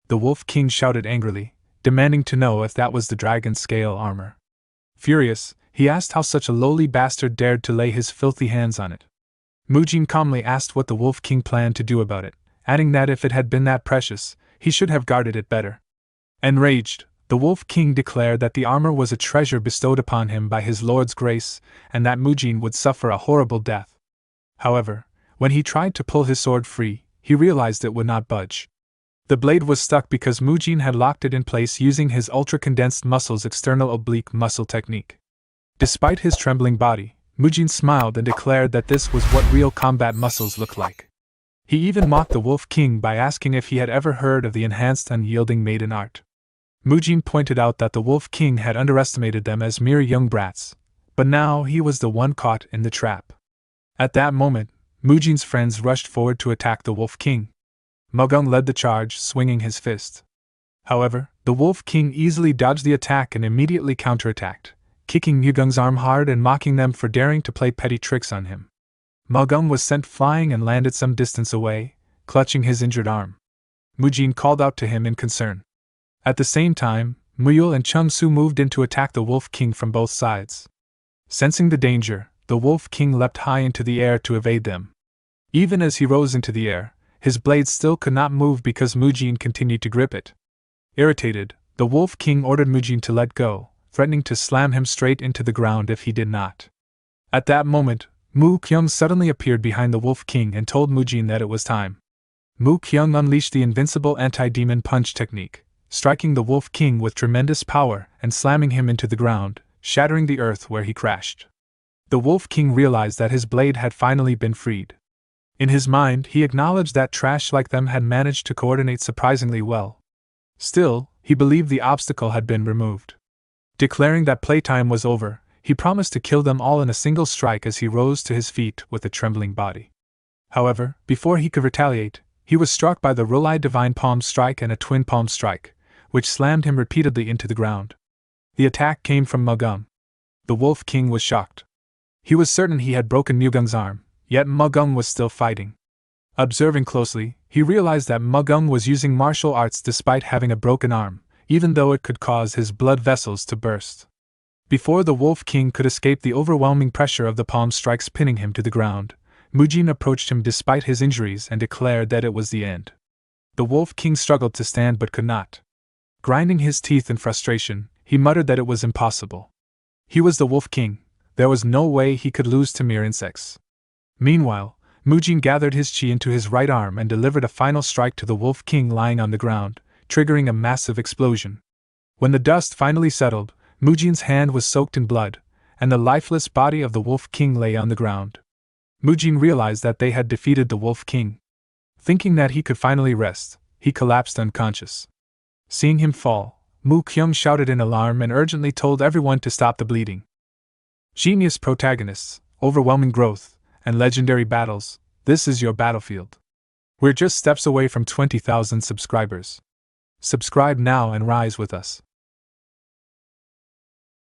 The Wolf King shouted angrily, demanding to know if that was the dragon scale armor. Furious, he asked how such a lowly bastard dared to lay his filthy hands on it. Mujin calmly asked what the Wolf King planned to do about it, adding that if it had been that precious, he should have guarded it better. Enraged, the Wolf King declared that the armor was a treasure bestowed upon him by his lord's grace, and that Mujin would suffer a horrible death. However, when he tried to pull his sword free, he realized it would not budge. The blade was stuck because Mujin had locked it in place using his ultra-condensed muscles external oblique muscle technique. Despite his trembling body, Mujin smiled and declared that this was what real combat muscles look like. He even mocked the Wolf King by asking if he had ever heard of the enhanced unyielding maiden art. Mujin pointed out that the Wolf King had underestimated them as mere young brats, but now he was the one caught in the trap. At that moment, Mujin's friends rushed forward to attack the Wolf King. Mugung led the charge, swinging his fist. However, the Wolf King easily dodged the attack and immediately counterattacked, kicking Mugung's arm hard and mocking them for daring to play petty tricks on him. Mugung was sent flying and landed some distance away, clutching his injured arm. Mujin called out to him in concern. At the same time, Muyul and Chung Su moved in to attack the Wolf King from both sides. Sensing the danger, the Wolf King leapt high into the air to evade them. Even as he rose into the air, his blade still could not move because Mujin continued to grip it. Irritated, the Wolf King ordered Mujin to let go, threatening to slam him straight into the ground if he did not. At that moment, Mu Kyung suddenly appeared behind the Wolf King and told Mujin that it was time. Mu Kyung unleashed the invincible anti-demon punch technique, striking the Wolf King with tremendous power and slamming him into the ground, shattering the earth where he crashed. The Wolf King realized that his blade had finally been freed. In his mind, he acknowledged that trash like them had managed to coordinate surprisingly well. Still, he believed the obstacle had been removed. Declaring that playtime was over, he promised to kill them all in a single strike as he rose to his feet with a trembling body. However, before he could retaliate, he was struck by the Rulai Divine Palm Strike and a Twin Palm Strike, which slammed him repeatedly into the ground. The attack came from Mugung. The Wolf King was shocked. He was certain he had broken Mugung's arm, yet Mugung was still fighting. Observing closely, he realized that Mugung was using martial arts despite having a broken arm, even though it could cause his blood vessels to burst. Before the Wolf King could escape the overwhelming pressure of the palm strikes pinning him to the ground, Mujin approached him despite his injuries and declared that it was the end. The Wolf King struggled to stand but could not. Grinding his teeth in frustration, he muttered that it was impossible. He was the Wolf King, There was no way he could lose to mere insects. Meanwhile, Mujin gathered his chi into his right arm and delivered a final strike to the Wolf King lying on the ground, triggering a massive explosion. When the dust finally settled, Mujin's hand was soaked in blood, and the lifeless body of the Wolf King lay on the ground. Mujin realized that they had defeated the Wolf King. Thinking that he could finally rest, he collapsed unconscious. Seeing him fall, Mu Kyung shouted in alarm and urgently told everyone to stop the bleeding. Genius protagonists, overwhelming growth, and legendary battles, this is your battlefield. We're just steps away from 20,000 subscribers. Subscribe now and rise with us.